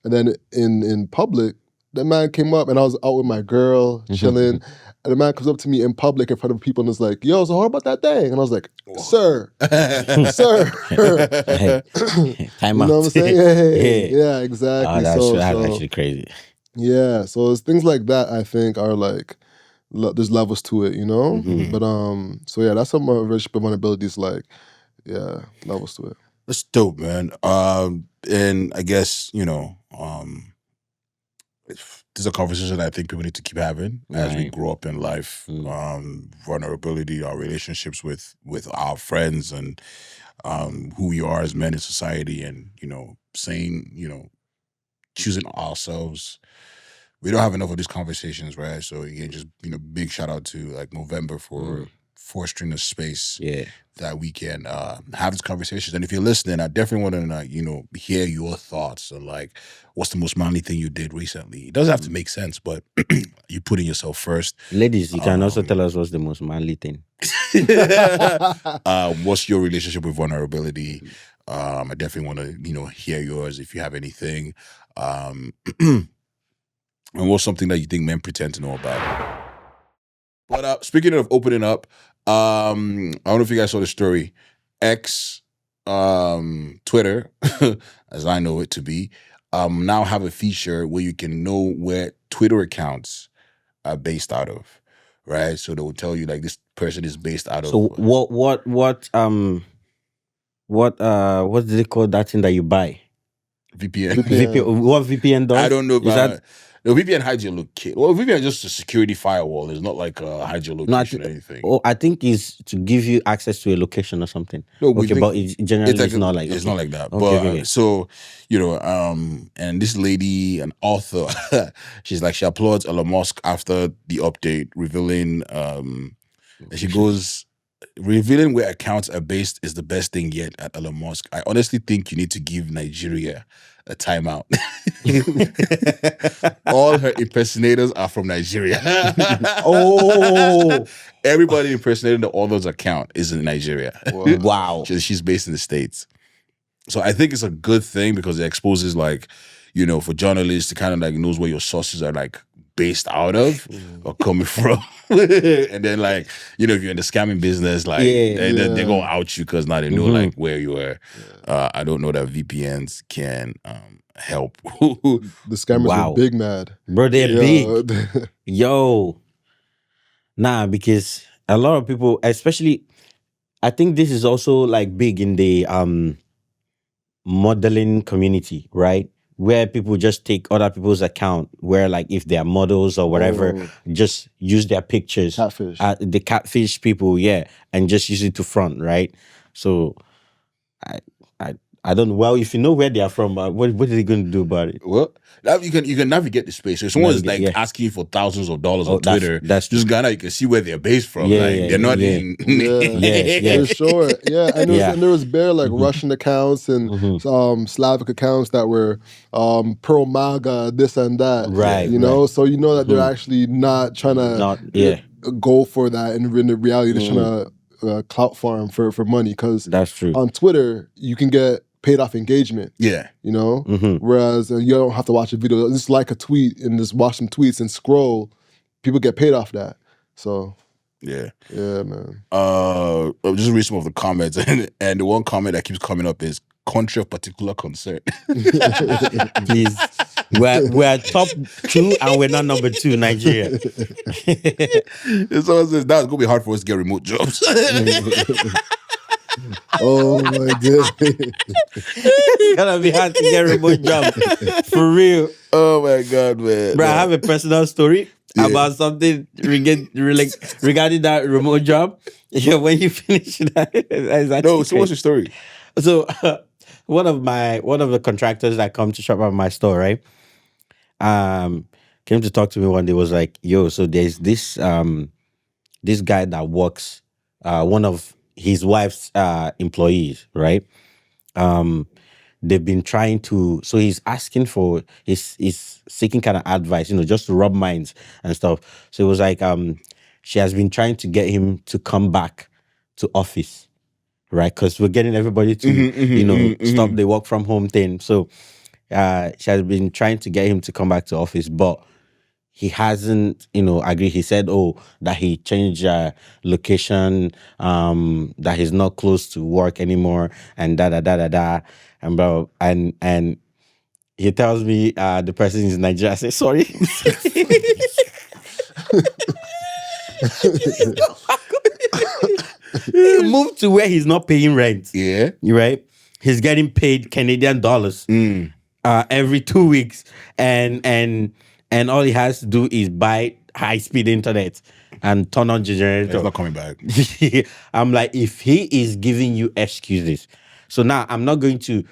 and then in public, the man came up, and I was out with my girl chilling. And the man comes up to me in public in front of people and is like, yo, so how about that thing? And I was like, sir. Time you know out. what I'm saying? Yeah, exactly. That's actually crazy. Yeah, so it's things like that I think are like, there's levels to it, But so yeah, that's some relationship vulnerabilities like, yeah, levels to it. That's dope, man. And I guess, there's a conversation that I think people need to keep having as we grow up in life. Vulnerability, our relationships with our friends, and who we are as men in society, and saying, choosing ourselves. We don't have enough of these conversations, right? So again, just big shout out to like November for fostering a space that we can have these conversations. And if you're listening, I definitely want to hear your thoughts on like what's the most manly thing you did recently. It doesn't have to make sense, but you putting yourself first. Ladies, you can also tell us what's the most manly thing. What's your relationship with vulnerability? I definitely want to hear yours if you have anything. And what's something that you think men pretend to know about? But speaking of opening up, I don't know if you guys saw the story. X, Twitter, as I know it to be, now have a feature where you can know where Twitter accounts are based out of, right? So they will tell you like this person is based out of. So what do they call that thing that you buy? VPN. What VPN does? I don't know about. No, VPN hides your location. Well, VPN is just a security firewall. It's not like hide your location or anything. Oh, I think it's to give you access to a location or something. No, okay, but generally it's not like that. It's not like that. But so and this lady, an author, she's like she applauds Elon Musk after the update, revealing she goes. Revealing where accounts are based is the best thing yet at Elon Musk. I honestly think you need to give Nigeria a timeout. All her impersonators are from Nigeria. Everybody impersonating the author's account is in Nigeria. Wow. She's based in the States. So I think it's a good thing because it exposes for journalists to kind of like knows where your sources are like based out of or coming from. And then if you're in the scamming business, they're gonna out you because now they know like where you are. I don't know that VPNs can help. The scammers are big mad. Bro, they're big. Yo. Nah, because a lot of people, especially I think this is also like big in the modeling community, right? where people just take other people's account, where like if they're models or whatever, just use their pictures. Catfish. The catfish people, yeah, and just use it to front, right? So I don't know. Well, if you know where they are from, what are they going to do about it? Well, you can navigate the space. So if someone's like asking you for thousands of dollars on Twitter, that's just Ghana, you can see where they're based from. They're not in. For sure. Yeah, and there was bare like Russian accounts and Slavic accounts that were pro MAGA, this and that. Right. You know, so you know that they're actually not trying to go for that. And in reality, they're trying to clout farm for money, because that's true. On Twitter, you can get paid off engagement. Yeah. You know? Whereas you don't have to watch a video. Just like a tweet and just watch some tweets and scroll. People get paid off that. So yeah, man. I'll just read some of the comments, and the one comment that keeps coming up is country of particular concern. Please, we're top 2 and we're not number 2, Nigeria. Someone says that's gonna be hard for us to get remote jobs. Oh my goodness. It's gonna be hard to get a remote job. For real. Oh my God, man. Bro, I have a personal story about something regarding that remote job. Yeah, when you finish that. So what's your story? So one of the contractors that come to shop at my store, right? Came to talk to me one day, was like, yo, so there's this guy that works, one of his wife's employees, right? They've been trying to, so he's asking for, he's seeking kind of advice, just to rub minds and stuff. So it was like, she has been trying to get him to come back to office, right? Because we're getting everybody to, stop the work from home thing. So she has been trying to get him to come back to office, but he hasn't, agreed. He said, that he changed location, that he's not close to work anymore, and da. And bro, and he tells me the person is in Nigeria. I say, sorry. He moved to where he's not paying rent. Yeah. Right? He's getting paid Canadian dollars every 2 weeks. And all he has to do is buy high-speed internet and turn on generator. He's not coming back. I'm like, if he is giving you excuses, so now I'm not going to,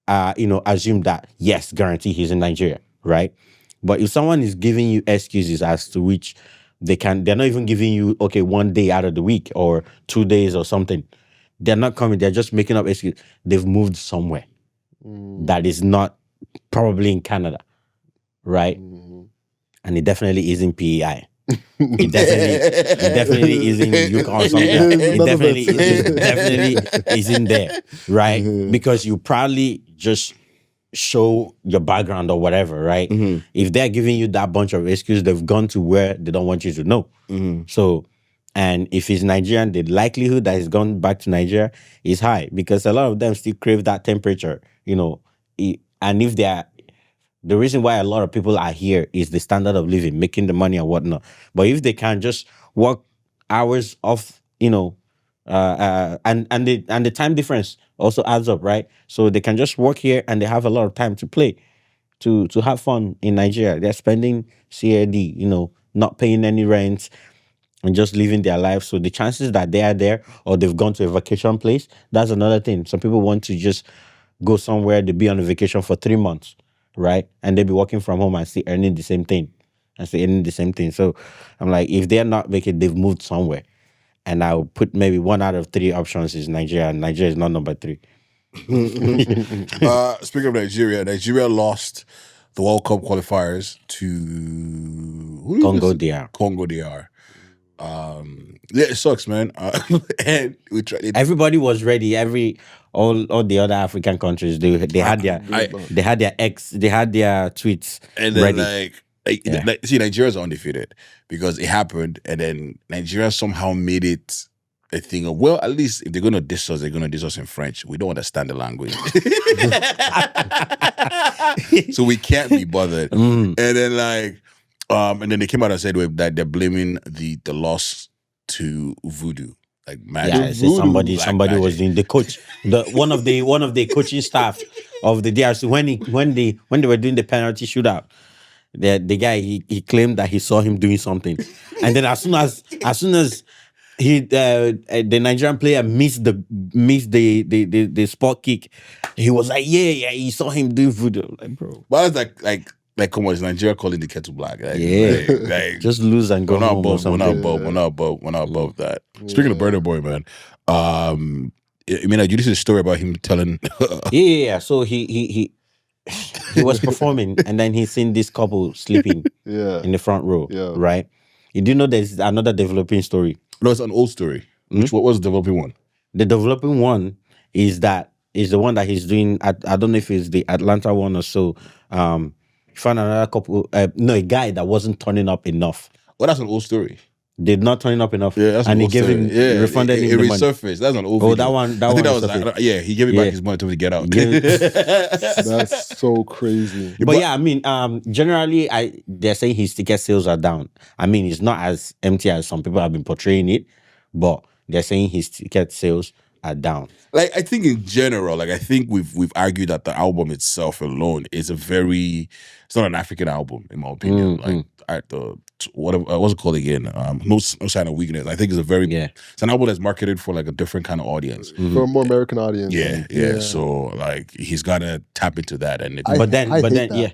assume that, yes, guarantee he's in Nigeria, right? But if someone is giving you excuses as to which they're not even giving you, okay, 1 day out of the week or 2 days or something, they're not coming, they're just making up excuses. They've moved somewhere that is not probably in Canada. Right? And it definitely isn't PEI. It definitely isn't Yukon or something. It definitely isn't there. Right? Because you probably just show your background or whatever, right? If they're giving you that bunch of excuses, they've gone to where they don't want you to know. So, and if he's Nigerian, the likelihood that he's gone back to Nigeria is high, because a lot of them still crave that temperature, and if they're, the reason why a lot of people are here is the standard of living, making the money and whatnot. But if they can just work hours off, and the time difference also adds up, right? So they can just work here and they have a lot of time to play, to have fun in Nigeria. They're spending CAD, not paying any rent and just living their life. So the chances that they are there, or they've gone to a vacation place, that's another thing. Some people want to just go somewhere, they be on a vacation for 3 months. Right? And they be working from home and still earning the same thing. So I'm like, if they're not making, they've moved somewhere. And I'll put maybe 1 out of 3 options is Nigeria, and Nigeria is not number 3. Speaking of Nigeria lost the World Cup qualifiers to Congo DR. Yeah, it sucks, man. And we tried. Everybody was ready. All the other African countries, they had their tweets, and then ready. See, Nigeria's undefeated because it happened, and then Nigeria somehow made it a thing of, well, at least if they're gonna diss us, they're gonna diss us in French. We don't understand the language, so we can't be bothered. And then and then they came out and said that they're blaming the loss to voodoo. like magic. Yeah, so somebody Black somebody was magic. doing the coach, one of the coaching staff of the DRC when they were doing the penalty shootout. The guy he claimed that he saw him doing something, and then as soon as he the Nigerian player missed the spot kick, he was like, yeah, he saw him doing voodoo. Like, bro, But I was like, come on, is Nigeria calling the kettle black? Like, yeah, like, just lose and go we're not home or above, we're not something. above, we're not above that. Speaking of Burna Boy, man, I mean, like, you listen to the story about him telling. Yeah. So he was performing, and then he seen this couple sleeping in the front row. Yeah. Right. You do know there's another developing story. No, it's an old story. What was the developing one? The developing one is the one that he's doing. I don't know if it's the Atlanta one or so. He found another couple. A guy that wasn't turning up enough. Well, that's an old story. Did not turn up enough. Yeah, that's and an he old gave story. him, Yeah, refunded him the money. resurfaced. That's an old. Oh, video. that one. I think that was resurfaced. he gave it back his money to get out. That's so crazy. But yeah, I mean, generally, they're saying his ticket sales are down. I mean, it's not as empty as some people have been portraying it, but they're saying his ticket sales are down. Like, I think in general, like, I think we've argued that the album itself alone is it's not an African album, in my opinion. Like, what's it called again? No Sign of Weakness. I think it's it's an album that's marketed for like a different kind of audience. For a more American audience. Yeah. So like, he's got to tap into that. And I hate that. yeah.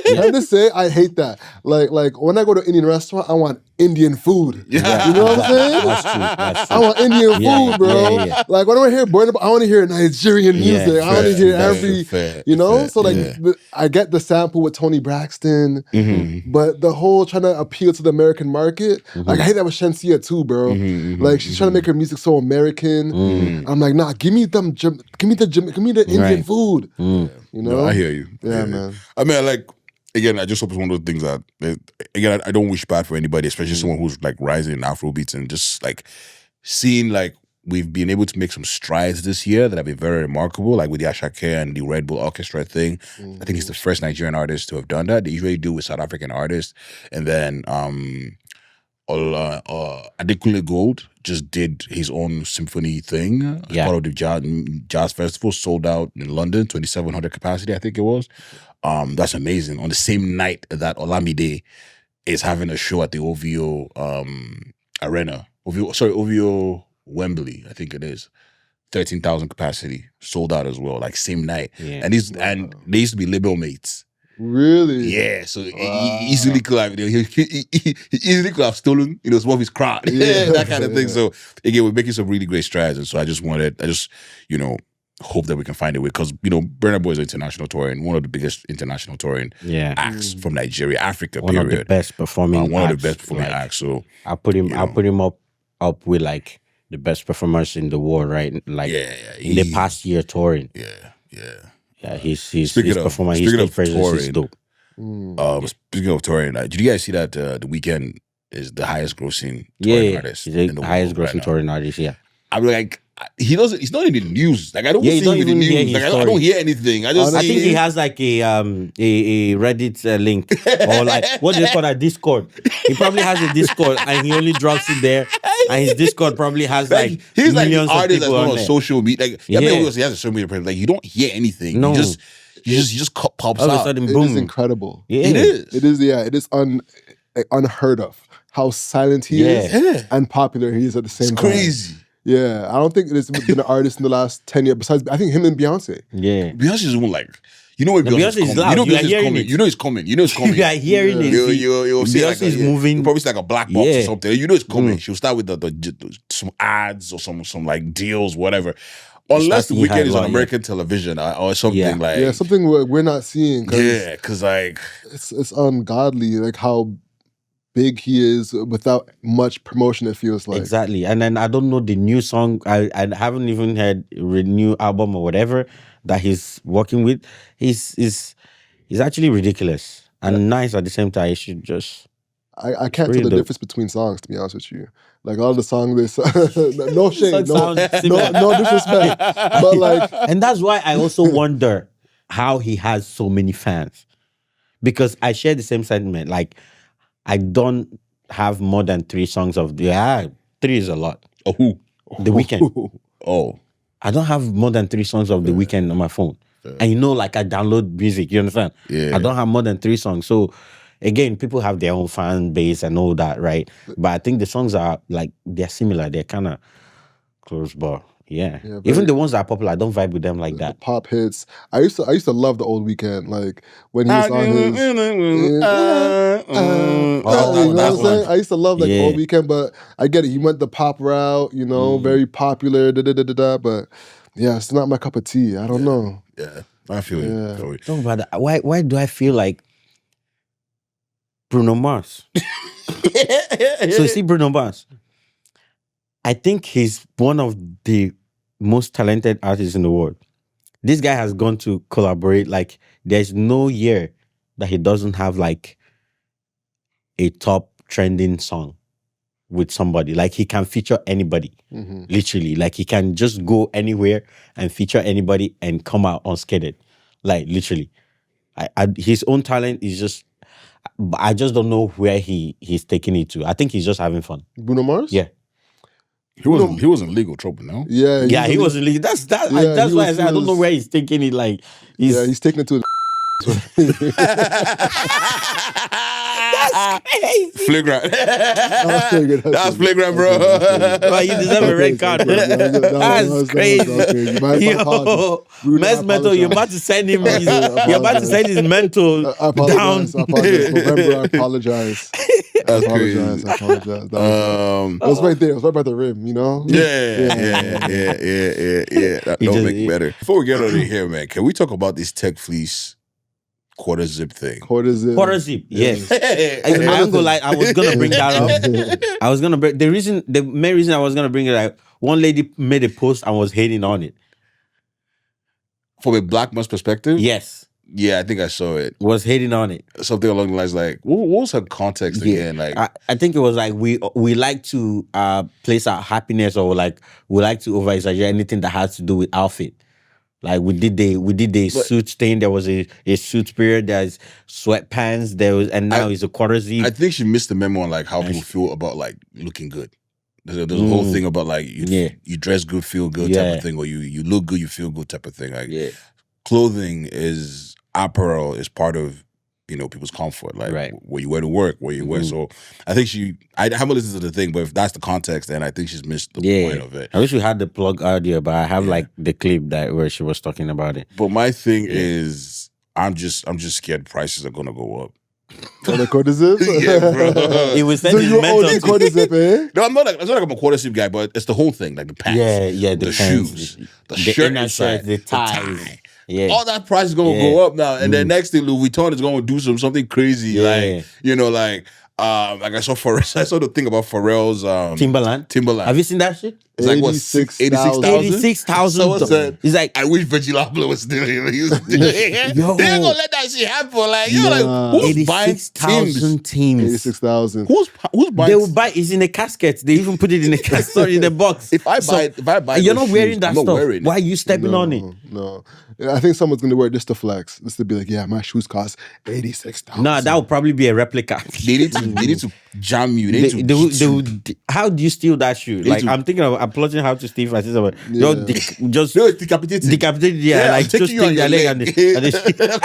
Can I just say, I hate that. Like when I go to Indian restaurant, I want Indian food. Yeah. You know what I'm saying? That's true. I want Indian food, bro. Yeah. Like when I hear Burna Boy, I want to hear Nigerian music. I want to hear fair, you know. fair, So like, I get the sample with Tony Braxton, but the whole trying to appeal to the American market, like I hate that with Shensia too, bro. Like she's trying to make her music so American. I'm like, nah, give me the Indian food. You know, No, I hear you. Yeah, man. I mean, like, again, I just hope it's one of those things that, again, I don't wish bad for anybody, especially someone who's like rising in Afrobeats and just like seeing like we've been able to make some strides this year that have been very remarkable, like with the Ashake and the Red Bull Orchestra thing. I think he's the first Nigerian artist to have done that. They usually do with South African artists. And then Adekunle Gold just did his own symphony thing as part of the jazz festival, sold out in London, 2,700 capacity, I think it was. That's amazing. On the same night that Olamide is having a show at the OVO Arena, OVO Wembley, I think it is. 13,000 capacity, sold out as well, like same night. Yeah. And they used to be label mates. Really? Yeah, so he easily could have, he easily could have stolen, some of his crowd, that kind of thing. So again, we're making some really great strides, and so I just hope that we can find a way, because Burna Boy is an international touring, one of the biggest international touring acts from Nigeria, Africa. One of the best performing. One of the best performing acts. So I put him up with like the best performers in the world, right? Like in the past year touring. Yeah, his performance, his stage presence is dope. Speaking of touring, did you guys see that The Weeknd is the highest grossing touring artist? He's the highest grossing touring artist, yeah. I'm like, he's not in the news. Like, I don't see him in the news. Like, I don't hear anything. I think he has like a Reddit link, or like, what do they call that? Discord. He probably has a Discord and he only drops it there. And his Discord probably has like he's millions like an of artist people that's on not on there. social media. Like, he has a social media presence. Like, you don't hear anything. No. You just pops All of a out. sudden, It boom. is incredible. Yeah. It is. It is, it is unheard of how silent he is and popular he is at the same time. Crazy. Yeah, I don't think there's been an artist in the last 10 years besides, I think him and Beyonce. Yeah. Beyonce's one, like, when Beyonce Beyonce's is loud. coming. You are hearing it. You know it's coming. You are hearing it. You'll see Beyonce is moving. You'll probably see like a black box or something. You know it's coming. She'll start with some ads or some like deals, whatever. Unless The Weeknd is on American television or something like. Yeah, something we're not seeing. Because like it's ungodly, like how big he is without much promotion, it feels like. Exactly. And then I don't know the new song. I haven't even heard a new album or whatever that he's working with. He's actually ridiculous and nice at the same time. He should just... I can't tell the difference between songs, to be honest with you. Like all the songs, no shade, no disrespect. But like... And that's why I also wonder how he has so many fans. Because I share the same sentiment. Like, I don't have more than 3 songs of... 3 is a lot. who? The Weeknd. Oh. I don't have more than 3 songs of The Weeknd on my phone. And like I download music, you understand? Yeah. I don't have more than 3 songs. So again, people have their own fan base and all that, right? But I think the songs are like, they're similar. They're kind of close, but yeah. Even the ones that are popular, I don't vibe with them like that. The pop hits. I used to love the old Weeknd, like when he was on his. You know what I'm saying? I used to love like old Weeknd, but I get it. He went the pop route, you know, very popular. But yeah, it's not my cup of tea. I don't know. Yeah, I feel you. Talk about that. Why do I feel like Bruno Mars? So you see Bruno Mars, I think he's one of the most talented artists in the world. This guy has gone to collaborate. Like, there's no year that he doesn't have like a top trending song with somebody. Like, he can feature anybody, literally. Like, he can just go anywhere and feature anybody and come out unscathed. Like, literally. His own talent is just, I just don't know where he's taking it to. I think he's just having fun. Bruno Mars? Yeah. He wasn't legal trouble, no? Yeah. He wasn't legal. That's why I said I don't know where he's taking it. Like, he's taking it to That's crazy. Flagrant. That's flagrant, bro. Well, you deserve a red card. That's crazy. Yo, Mens mental, you're about to send him. You're about to send his mental down. November, I apologize. That's crazy. I apologize. It was right there. It was right by the rim, you know? Yeah. That'll make it better. Before we get out of here, man, can we talk about this tech fleece quarter zip thing? Quarter zip, yes. I was gonna bring that up. I was gonna bring the main reason I was gonna bring it up. One lady made a post and was hating on it. From a black man's perspective? Yes. Yeah, I think I saw it. Was hating on it. Something along the lines like, what was her context again? Like, I think it was like we like to place our happiness, or like we like to over exaggerate anything that has to do with outfit. Like we did the suit thing. There was a suit period. There's sweatpants. And now it's a quarter zip. I think she missed the memo on like how people feel about like looking good. There's a whole thing about like you dress good, feel good type of thing, or you look good, you feel good type of thing. Like clothing is apparel is part of people's comfort, like what you wear to work, what you wear. So I think I haven't listened to the thing, but if that's the context, then I think she's missed the point of it. I wish we had the plug audio, but I have like the clip where she was talking about it. But my thing is, I'm just scared prices are gonna go up. On the quarter zip? Yeah, bro. It was so you only quarter zip, eh? No, I'm not like I'm a quarter zip guy, but it's the whole thing, like the pants, the shoes, the shirt inside, the ties. Yeah. All that price is gonna go up now, and then next thing Louis Vuitton is gonna do something crazy, like I saw the thing about Pharrell's Timberland. Have you seen that shit? It's like what, 86,000? 86,000. Someone said, it's like, I wish Virgil Abloh was still here. They ain't gonna let that shit happen. Like, who's buying 86,000 Tims? 86,000. Who's buying? They will buy. It's in a casket. They even put it in a casket. Sorry, in a box. If I buy, you're not wearing that stuff. Why are you stepping on it? No. I think someone's gonna wear it just to flex. Just to be like, yeah, my shoes cost 86,000. Nah, that would probably be a replica. They need to jam you. How do you steal that shoe? Like, I'm thinking of plotting how to steal my sister. Just decapitate. Yeah, like just take their leg and I'm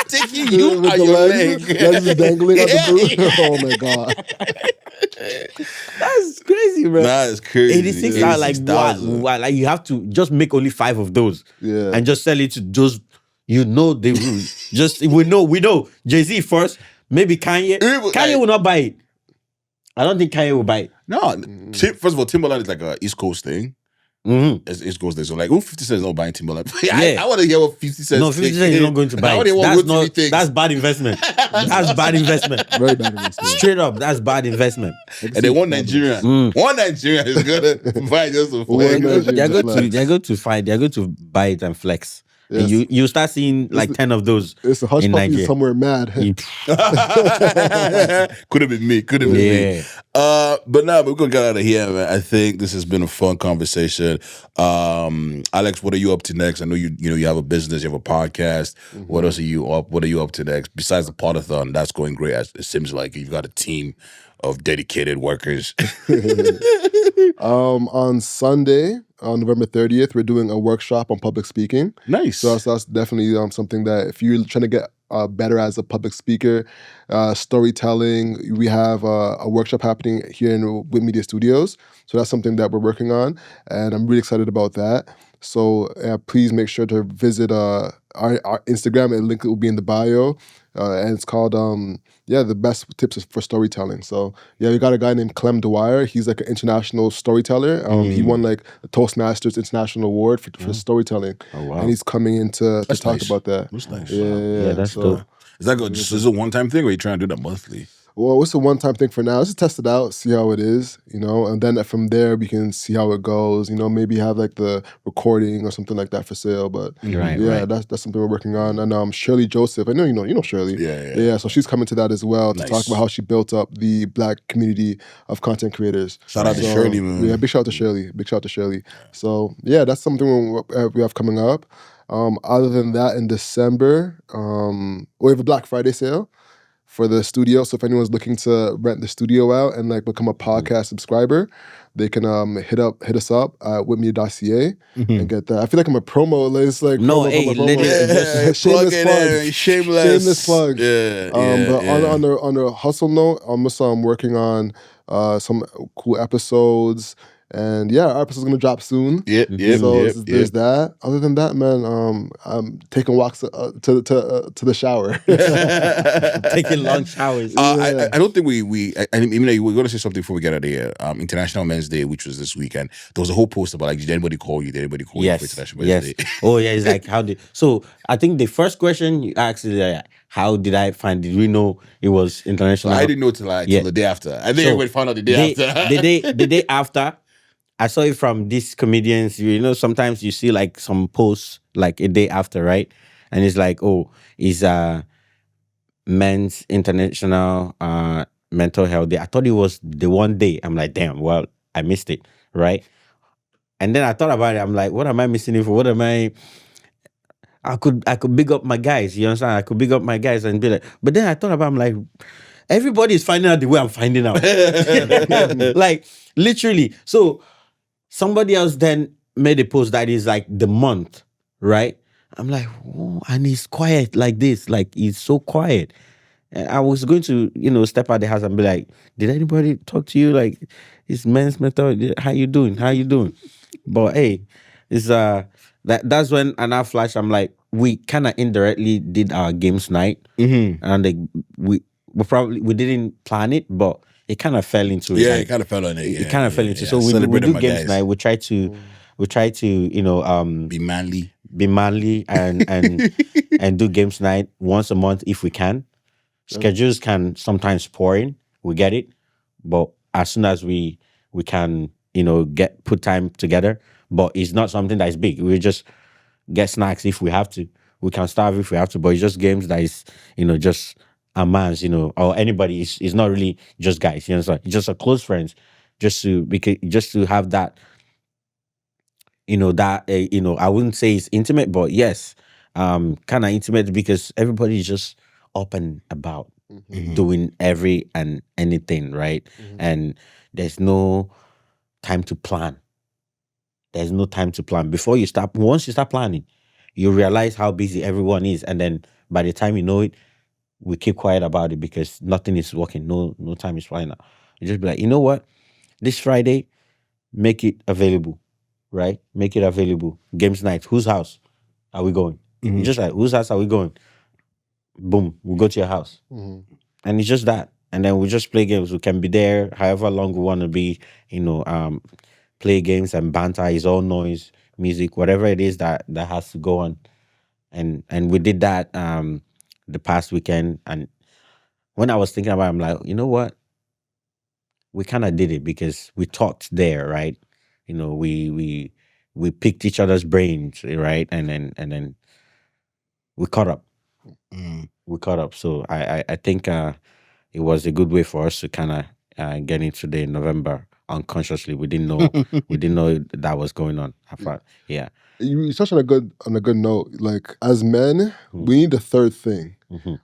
taking you on your leg. That's dangling on the boot. Oh my god. That's crazy, bro. That's crazy. 86 are like what? Like you have to just make only 5 of those. Yeah. And just sell it to just they will just we know Jay-Z first, maybe Kanye. Kanye will not buy it. I don't think Kanye will buy it. No. First of all, Timberland is like a East Coast thing. It's East Coast thing. So like, 50 Cent is not buying Timberland. I want to hear what 50 Cent. No, 50 Cent is not going to buy it. That's bad investment. That's bad investment. Very bad investment. Straight up, that's bad investment. And then one Nigerian is gonna buy just to flex. They're going to buy it and flex. Yes. And you start seeing like 10 of those. It's a hush puppy somewhere mad. Could have been me. But now we're gonna get out of here, man. I think this has been a fun conversation. Alex, what are you up to next? I know you have a business, you have a podcast. What else are you up? What are you up to next? Besides the podathon, that's going great. It seems like you've got a team of dedicated workers. On Sunday, on November 30th, we're doing a workshop on public speaking. Nice. So that's definitely something that if you're trying to get better as a public speaker, storytelling, we have a workshop happening here in Whit Media Studios. So that's something that we're working on, and I'm really excited about that. So please make sure to visit our Instagram, and link will be in the bio, and it's called the best tips for storytelling. So we got a guy named Clem Dwyer. He's like an international storyteller. He won like the Toastmasters International Award for storytelling. Oh, wow. And he's coming in to talk nice. about that. That's nice. Yeah, that's dope. Is that good? Just is it a one-time thing, or are you trying to do that monthly? Well, it's a one-time thing for now. Let's just test it out, see how it is, and then from there we can see how it goes. Maybe have like the recording or something like that for sale. But right. That's something we're working on. And Shirley Joseph, I know you know Shirley. Yeah. So she's coming to that as well to Nice. talk about how she built up the Black community of content creators. Shout out to Shirley, man. Yeah, big shout out to Shirley. Big shout out to Shirley. So that's something we have coming up. Other than that, in December, we have a Black Friday sale for the studio. So if anyone's looking to rent the studio out and like become a podcast subscriber, they can hit us up at whitmedia.ca and get that. I feel like I'm a promo. It's like No, promo, hey, promo, let promo. it- Plug it in. Shameless plug. But Yeah. on a hustle note, I'm working on some cool episodes. And our episode's gonna drop soon. Yep. So there's that. Other than that, man, I'm taking walks to the shower. Taking long showers. I don't think I mean, we're going to say something before we get out of here. International Men's Day, which was this weekend, there was a whole post about like, did anybody call you? Did anybody call you for International Men's Day? Oh yeah, it's like so I think the first question you asked is how did I find? Did we know it was international? I didn't know till the day after. I think everybody found out the day after. The day after, I saw it from these comedians. Sometimes you see like some posts like a day after, right? And it's like, oh, it's Men's International Mental Health Day. I thought it was the one day. I'm like, damn, well, I missed it, right? And then I thought about it. I'm like, what am I missing it for? What am I could big up my guys, you understand? I could big up my guys and be like, but then I thought about, I'm like, everybody is finding out the way I'm finding out. Like, literally. So somebody else then made a post that is like the month, right? I'm like, oh, and he's quiet like this. Like, he's so quiet. And I was going to, step out the house and be like, did anybody talk to you? Like, it's men's method. How you doing? But hey, it's that's when another flash. I'm like, we kind of indirectly did our games night, and we didn't plan it, but it kind of fell into it. Yeah, like, it kind of fell on it. It kind of fell into. So we do games night. We try to be manly and do games night once a month if we can. Schedules can sometimes pour in. We get it, but as soon as we can, put time together. But it's not something that is big. We just get snacks if we have to. We can starve if we have to. But it's just games that is, just a man's, or anybody. It's not really just guys. It's just a close friends, just to have that. I wouldn't say it's intimate, but yes, kind of intimate because everybody is just up and about, doing every and anything, right? And there's no time to plan. There's no time to plan. Once you start planning, you realize how busy everyone is. And then by the time you know it, we keep quiet about it because nothing is working. No time is flying out. You just be like, you know what? This Friday, make it available, right? Make it available. Games night. Whose house are we going? You just like, whose house are we going? Boom, we'll go to your house. And it's just that. And then we just play games. We can be there however long we want to be, play games and banter. Is all noise, music, whatever it is that has to go on. And we did that the past weekend. And when I was thinking about it, I'm like, you know what? We kind of did it because we talked there, right? We picked each other's brains, right? And then we caught up. We caught up. So I think it was a good way for us to kind of get into the November unconsciously. We didn't know that was going on. Yeah. You touched on a good note. Like, as men, we need a third thing.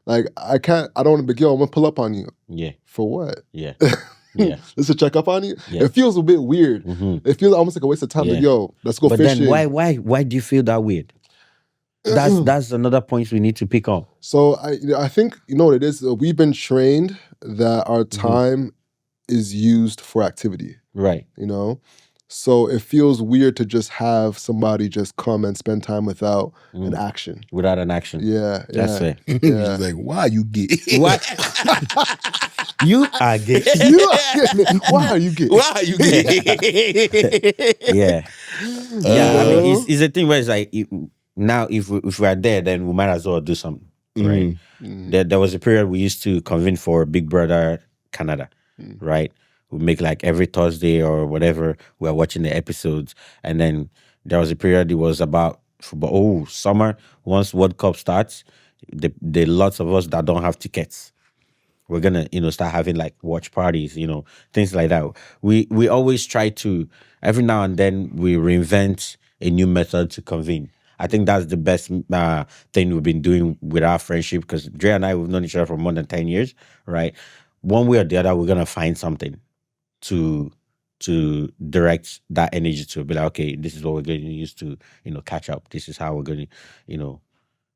Like, I don't want to be, yo, I'm going to pull up on you. Yeah. For what? Yeah. Yeah. Just to check up on you? Yeah. It feels a bit weird. It feels almost like a waste of time. Yeah. Like, yo, let's go fishing. But then why do you feel that weird? That's another point we need to pick on. So I think, you know what it is? We've been trained that our time is used for activity. Right. You know? So it feels weird to just have somebody just come and spend time without an action. Without an action. Yeah. That's fair. Yeah. Like, why you gay? What? You are gay. Why are you gay? Why are you gay? Yeah. Yeah. I mean, it's a thing where it's like, now if we are there, then we might as well do something. Right. There was a period we used to convene for Big Brother Canada. Right. We make like every Thursday or whatever, we're watching the episodes. And then there was a period, it was about football. Oh, summer, once World Cup starts, the lots of us that don't have tickets, we're gonna, start having like watch parties, things like that. We always try to, every now and then, we reinvent a new method to convene. I think that's the best thing we've been doing with our friendship, because Dre and I, we've known each other for more than 10 years, right? One way or the other, we're gonna find something to direct that energy to, be like, okay, this is what we're going to use to, catch up. This is how we're going to,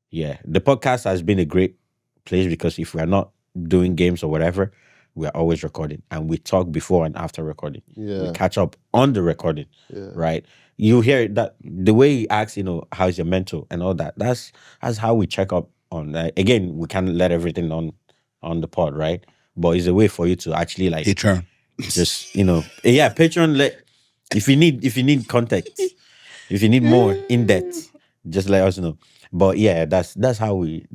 yeah. The podcast has been a great place, because if we're not doing games or whatever, we're always recording, and we talk before and after recording. Yeah. We catch up on the recording, right? You hear that the way he asks, how's your mental and all that. That's how we check up on that. Again, we can't let everything on the pod, right? But it's a way for you to actually like Patreon. Just Patreon. If you need context, if you need more in depth, just let us know. But yeah, that's how we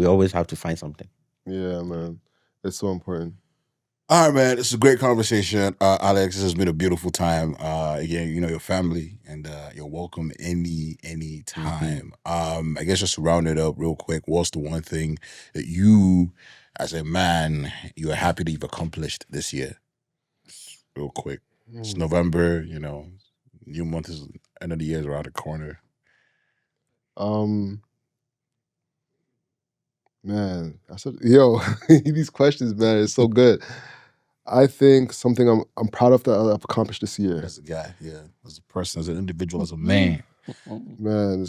always have to find something. Yeah, man, it's so important. All right, man. It's a great conversation, Alex. This has been a beautiful time. Again, your family, and you're welcome any time. I guess just to round it up real quick, what's the one thing that you, as a man, you are happy that you've accomplished this year? Real quick. It's November, new month is end of the year is around the corner. Man, these questions, man, it's so good. I think something I'm proud of that I've accomplished this year. As a guy, as a person, as an individual, as a man. Man,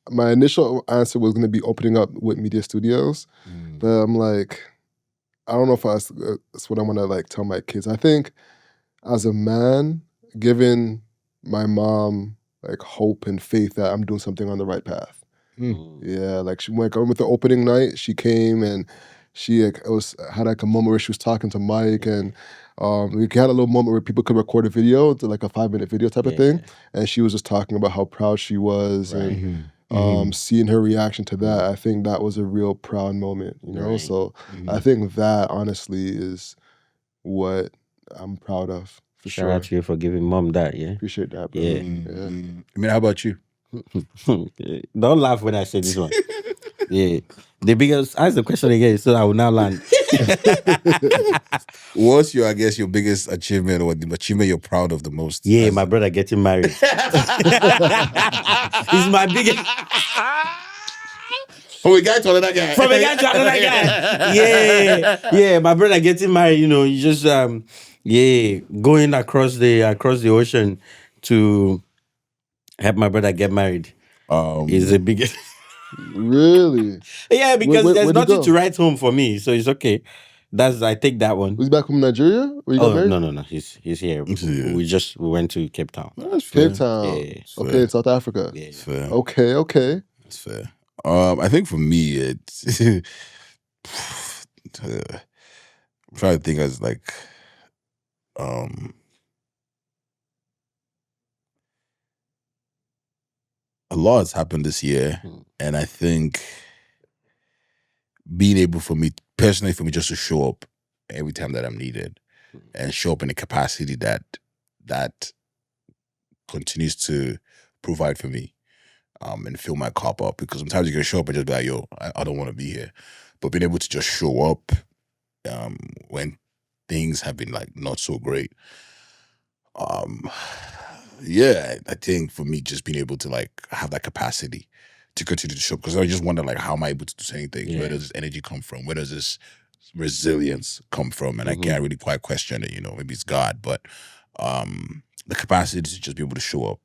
my initial answer was going to be opening up with Media Studios, but I'm like, I don't know if that's what I want to like tell my kids. I think as a man, giving my mom like hope and faith that I'm doing something on the right path. Yeah, like she went with the opening night. She came and she had like a moment where she was talking to Mike, and we had a little moment where people could record a video, to like a 5-minute video type of thing, and she was just talking about how proud she was, and seeing her reaction to that. I think that was a real proud moment, So I think that honestly is what I'm proud of. Shout out to you for giving mom that. Yeah, appreciate that, bro. Yeah. I mean, how about you? Don't laugh when I say this one. Yeah, the biggest. Ask the question again, so I will now land. What's your biggest achievement, or the achievement you're proud of the most? Yeah, my brother getting married. It's my biggest. From a guy to another guy. Yeah, my brother getting married. You just going across the ocean to help my brother get married. Is the biggest. Really? Yeah, because there's nothing to write home for me, so it's okay. I take that one. Was he back from Nigeria? No. He's here. We went to Cape Town. Cape Town. Yeah. Okay, South Africa. Yeah. Fair. Okay. That's fair. I think for me, it's I'm trying to think as like a lot has happened this year, and I think being able for me just to show up every time that I'm needed, and show up in a capacity that continues to provide for me, and fill my cup up, because sometimes you can show up and just be like, yo, I don't want to be here, but being able to just show up when things have been like not so great. I think for me, just being able to like have that capacity to continue to show? Because I just wonder, like, how am I able to do certain things? Where does this energy come from? Where does this resilience come from? And I can't really quite question it. Maybe it's God, but the capacity to just be able to show up.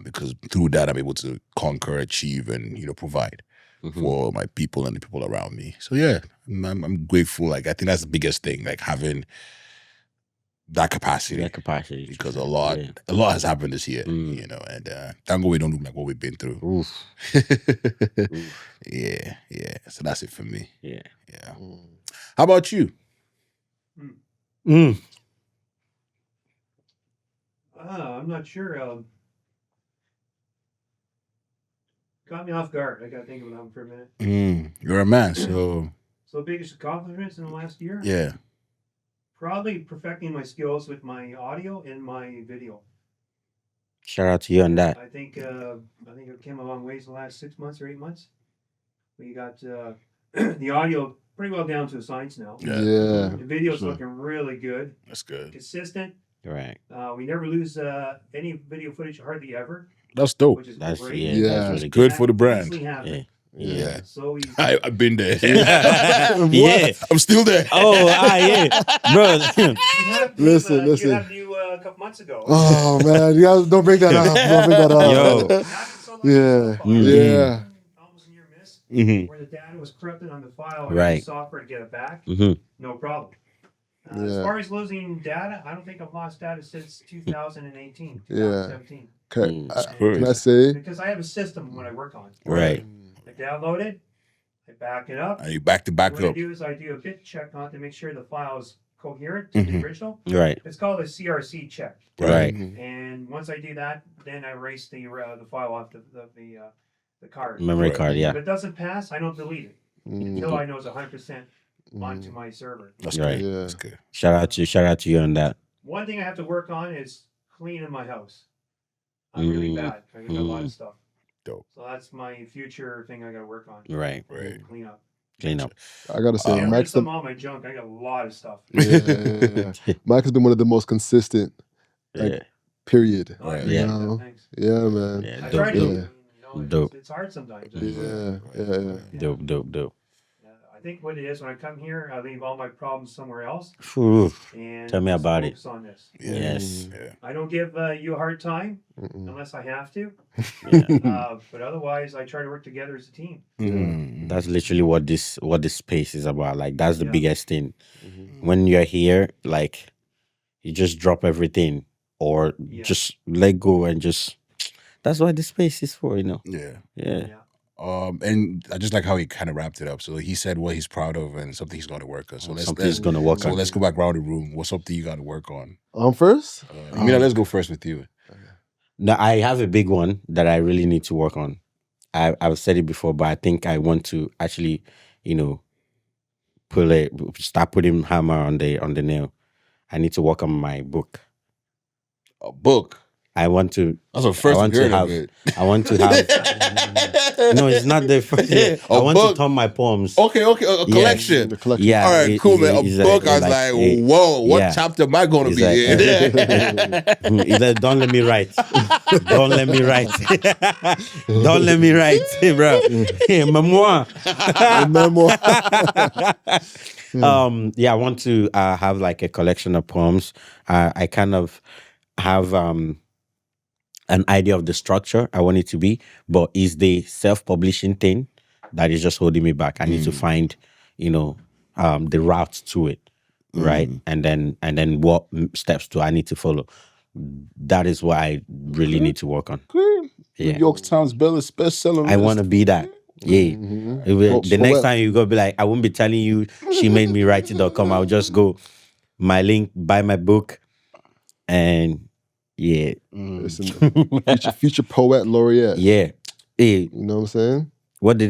Because through that, I'm able to conquer, achieve, and provide for my people and the people around me. So yeah, I'm grateful. Like, I think that's the biggest thing, like having that capacity. Because a lot has happened this year, and thank God we don't look like what we've been through. Oof. Yeah. So that's it for me. Yeah. How about you? I'm not sure. Caught me off guard. I got to think about that for a minute. You're a man, so biggest accomplishments in the last year? Yeah. Probably perfecting my skills with my audio and my video. Shout out to you on that. I think it came a long ways in the last 6 months or 8 months. We got the audio pretty well down to a science now. Yeah. The video's looking really good. That's good. Consistent. Right. We never lose any video footage, hardly ever. That's dope. Which is That's great. That's really good for the brand. Yeah. So easy. I've been there. Yeah. I'm still there. Oh, yeah. Bro. Listen. You had new a couple months ago. Oh man, you guys don't bring that up. Don't bring that up. Yo. Yeah. Almost near miss. Where the data was corrupted on the file. Right. The software to get it back. No problem. As far as losing data, I don't think I've lost data since 2018, 2017. Can I say? Because I have a system when I work on. Right. I download it, I back it up. And you back What I up. do is I do a bit check on it to make sure the file is coherent to the original. Right. It's called a CRC check. Right. And once I do that, then I erase the file off the card. Memory card, yeah. If it doesn't pass, I don't delete it until I know it's 100% onto my server. That's right. good. That's good. Shout out to you on that. One thing I have to work on is cleaning my house. I'm really bad. I got a lot of stuff. Dope. So that's my future thing I got to work on. Right. Clean up. I gotta say, Max, all my junk. I got a lot of stuff. Yeah. Mike has been one of the most consistent. Period. Oh, Yeah. Thanks. Yeah, man. I try to. Dope. It's hard sometimes. Yeah. Dope. I think what it is when I come here, I leave all my problems somewhere else. And tell me about it. focus on this. Yes. I don't give you a hard time unless I have to. But otherwise, I try to work together as a team. That's literally what this space is about. Like, that's the biggest thing. When you're here, like, you just drop everything or just let go and just. That's what this space is for, Yeah. And I just like how he kind of wrapped it up. So he said what he's proud of and something he's going to work on. So let's go back around the room. What's something you got to work on? First? Let's go first with you. No, I have a big one that I really need to work on. I've said it before, but I think I want to actually, start putting hammer on the nail. I need to work on my book. A book? I want to. That's the first I want to have. No, it's not the first. I want to turn my poems. Okay, a collection. The collection. Yeah. All right, cool, man. A book. I was like, whoa, what chapter am I going to be in? Either don't let me write. Don't let me write. Don't let me write, bro. Memoir. I want to have like a collection of poems. I kind of have an idea of the structure I want it to be, but is the self-publishing thing that is just holding me back. I need to find, the route to it, right? And then what steps do I need to follow? That is what I really need to work on. Yeah. New York Times bestseller. I want to be that. Yeah. The next time you go be like, I won't be telling you she made me write it.com. I'll just go my link, buy my book, and yeah. Listen, future poet laureate. Yeah. You know what I'm saying? What they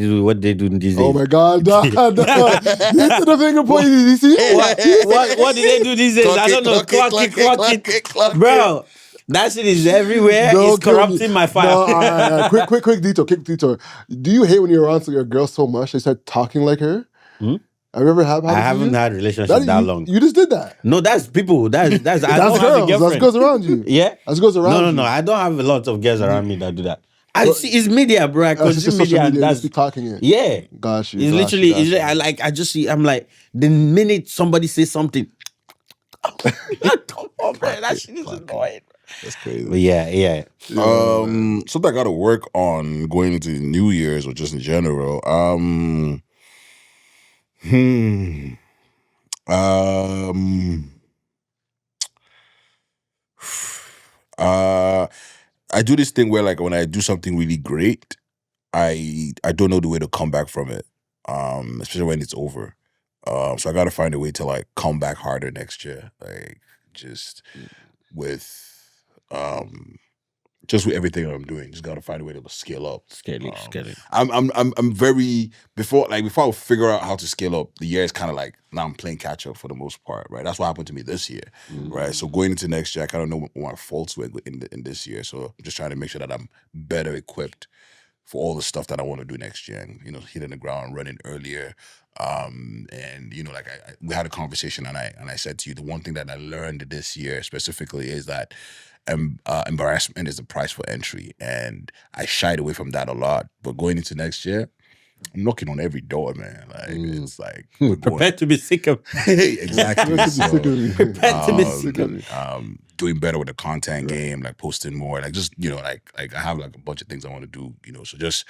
do these days? Oh my God. This is the finger point. You see? What did they do these days? I don't know. Clock it. Bro, that shit is everywhere. It's corrupting my file. No, quick detour. Do you hate when you're around your girl so much they start talking like her? Have you ever had? I haven't had a relationship that long. You just did that. No, that's people. That's I don't girls. have a girlfriend. That's girls around you. Yeah. That's girls around you. No. I don't have a lot of girls around me that do that. I see it's media, bro. I It's just consume social media, and media. that's Just be talking it. yeah. Got you. It's got literally, you, got it's you. like, I just see. I'm like, the minute somebody says something, come on, man, that shit is annoying. That's crazy. But yeah. Something I got to work on going into New Year's or just in general. I do this thing where like when I do something really great, I don't know the way to come back from it. Especially when it's over. So I gotta find a way to like come back harder next year. Like just with everything that I'm doing. Just gotta find a way to scale up. Scaling. I'm very before I figure out how to scale up, the year is kind of like now I'm playing catch up for the most part, right? That's what happened to me this year, right? So going into next year, I kind of know what my faults were in this year. So I'm just trying to make sure that I'm better equipped for all the stuff that I want to do next year, and hitting the ground running earlier. And like we had a conversation, and I said to you, the one thing that I learned this year specifically is that embarrassment is the price for entry, and I shied away from that a lot. But going into next year, I'm knocking on every door, man. Like it's like Prepared to be sick of. Exactly. Prepared to be sick of. Doing better with the content game, like posting more, like just like I have like a bunch of things I want to do, so just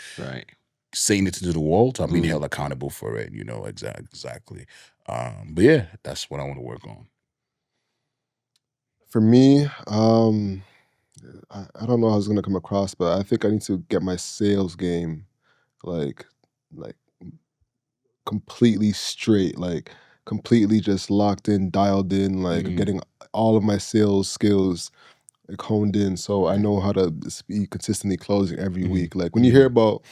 saying it to the world, so I'm being held accountable for it, exactly. But yeah, that's what I want to work on. For me, I don't know how it's gonna come across, but I think I need to get my sales game like completely straight, like completely just locked in, dialed in, like getting all of my sales skills like honed in, so I know how to be consistently closing every week. Like when you hear about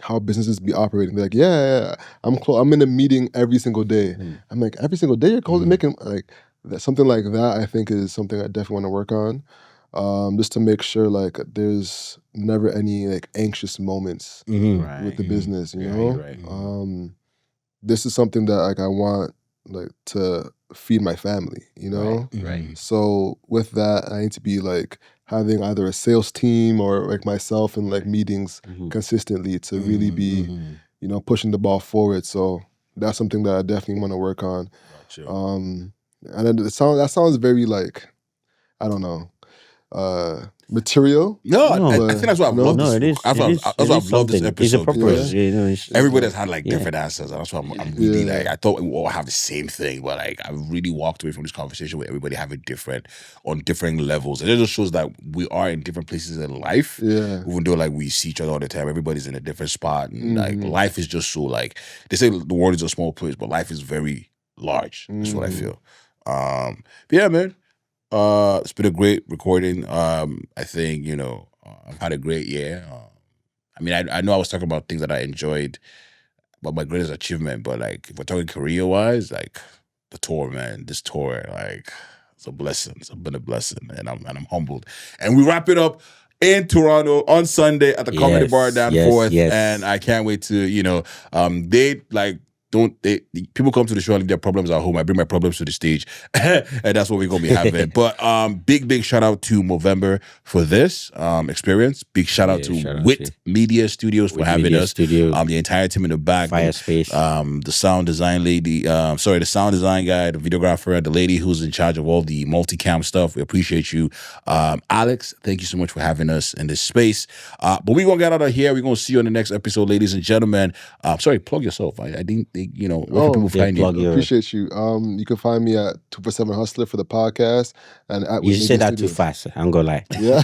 how businesses be operating, they're like, yeah, I'm in a meeting every single day. I'm like, every single day you're closing, making like that, something like that. I think is something I definitely want to work on, just to make sure like there's never any like anxious moments with the business. This is something that like I want like to feed my family. So with that, I need to be like having either a sales team or like myself in like meetings consistently to really be, pushing the ball forward. So that's something that I definitely want to work on. Gotcha. And then that sounds very like, I don't know, material. No, I think that's why I've loved this. No, it is. That's why I've loved this episode. It's a purpose. Everybody has had like different answers. And that's why I'm really like, I thought we all have the same thing, but like I really walked away from this conversation with everybody having on different levels. And it just shows that we are in different places in life. Yeah. Even though like we see each other all the time, everybody's in a different spot. And like life is just so like, they say the world is a small place, but life is very large. That's what I feel. But yeah, man. It's been a great recording. I think, I've had a great year. I mean, I know I was talking about things that I enjoyed, but my greatest achievement, but like, if we're talking career-wise, like, the tour, man, this tour, like, it's a blessing. It's been a blessing, and I'm humbled. And we wrap it up in Toronto on Sunday at the Comedy Bar down 4th, and I can't wait to, they, like, people come to the show and leave their problems at home. I bring my problems to the stage, and that's what we're gonna be having. But big shout out to Movember for this experience. Big shout out to Whit Media Studios for having us. The entire team in the back, Firespace, the sound design lady, the sound design guy, the videographer, the lady who's in charge of all the multicam stuff. We appreciate you, Alex. Thank you so much for having us in this space. But we're gonna get out of here. We're gonna see you on the next episode, ladies and gentlemen. Sorry, plug yourself. I didn't. Where can people find you? Appreciate you. You can find me at 247 Hustler for the podcast, and at you said that too fast. I'm gonna lie. Yeah,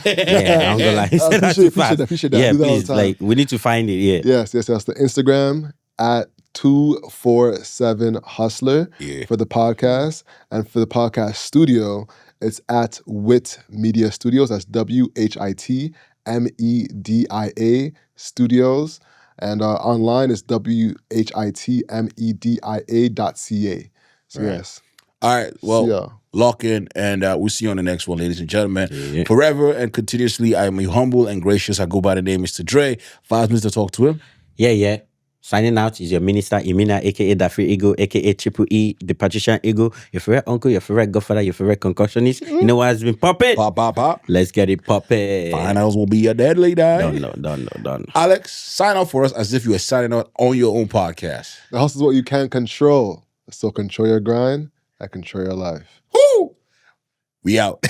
I'm gonna lie. Appreciate that. Yeah, please. Like we need to find it. Yeah. Yes. That's the Instagram at 247 Hustler for the podcast, and for the podcast studio, it's at Whit Media Studios. That's WHITMEDIA Studios. And online is WHITMEDIA.ca. So yes. All right. Well, lock in, and we'll see you on the next one, ladies and gentlemen. Forever and continuously, I am humble and gracious. I go by the name Mr. Dre. 5 minutes to talk to him. Yeah. Signing out is your minister, Imina, aka Dafri Eagle, aka Triple E, the Patrician Eagle, your favorite uncle, your favorite godfather, your favorite concussionist. You know what has been popping? Pop. Let's get it popping. Finals will be a deadly day. Done. Alex, sign out for us as if you were signing out on your own podcast. The house is what you can't control. So control your grind and control your life. Woo! We out.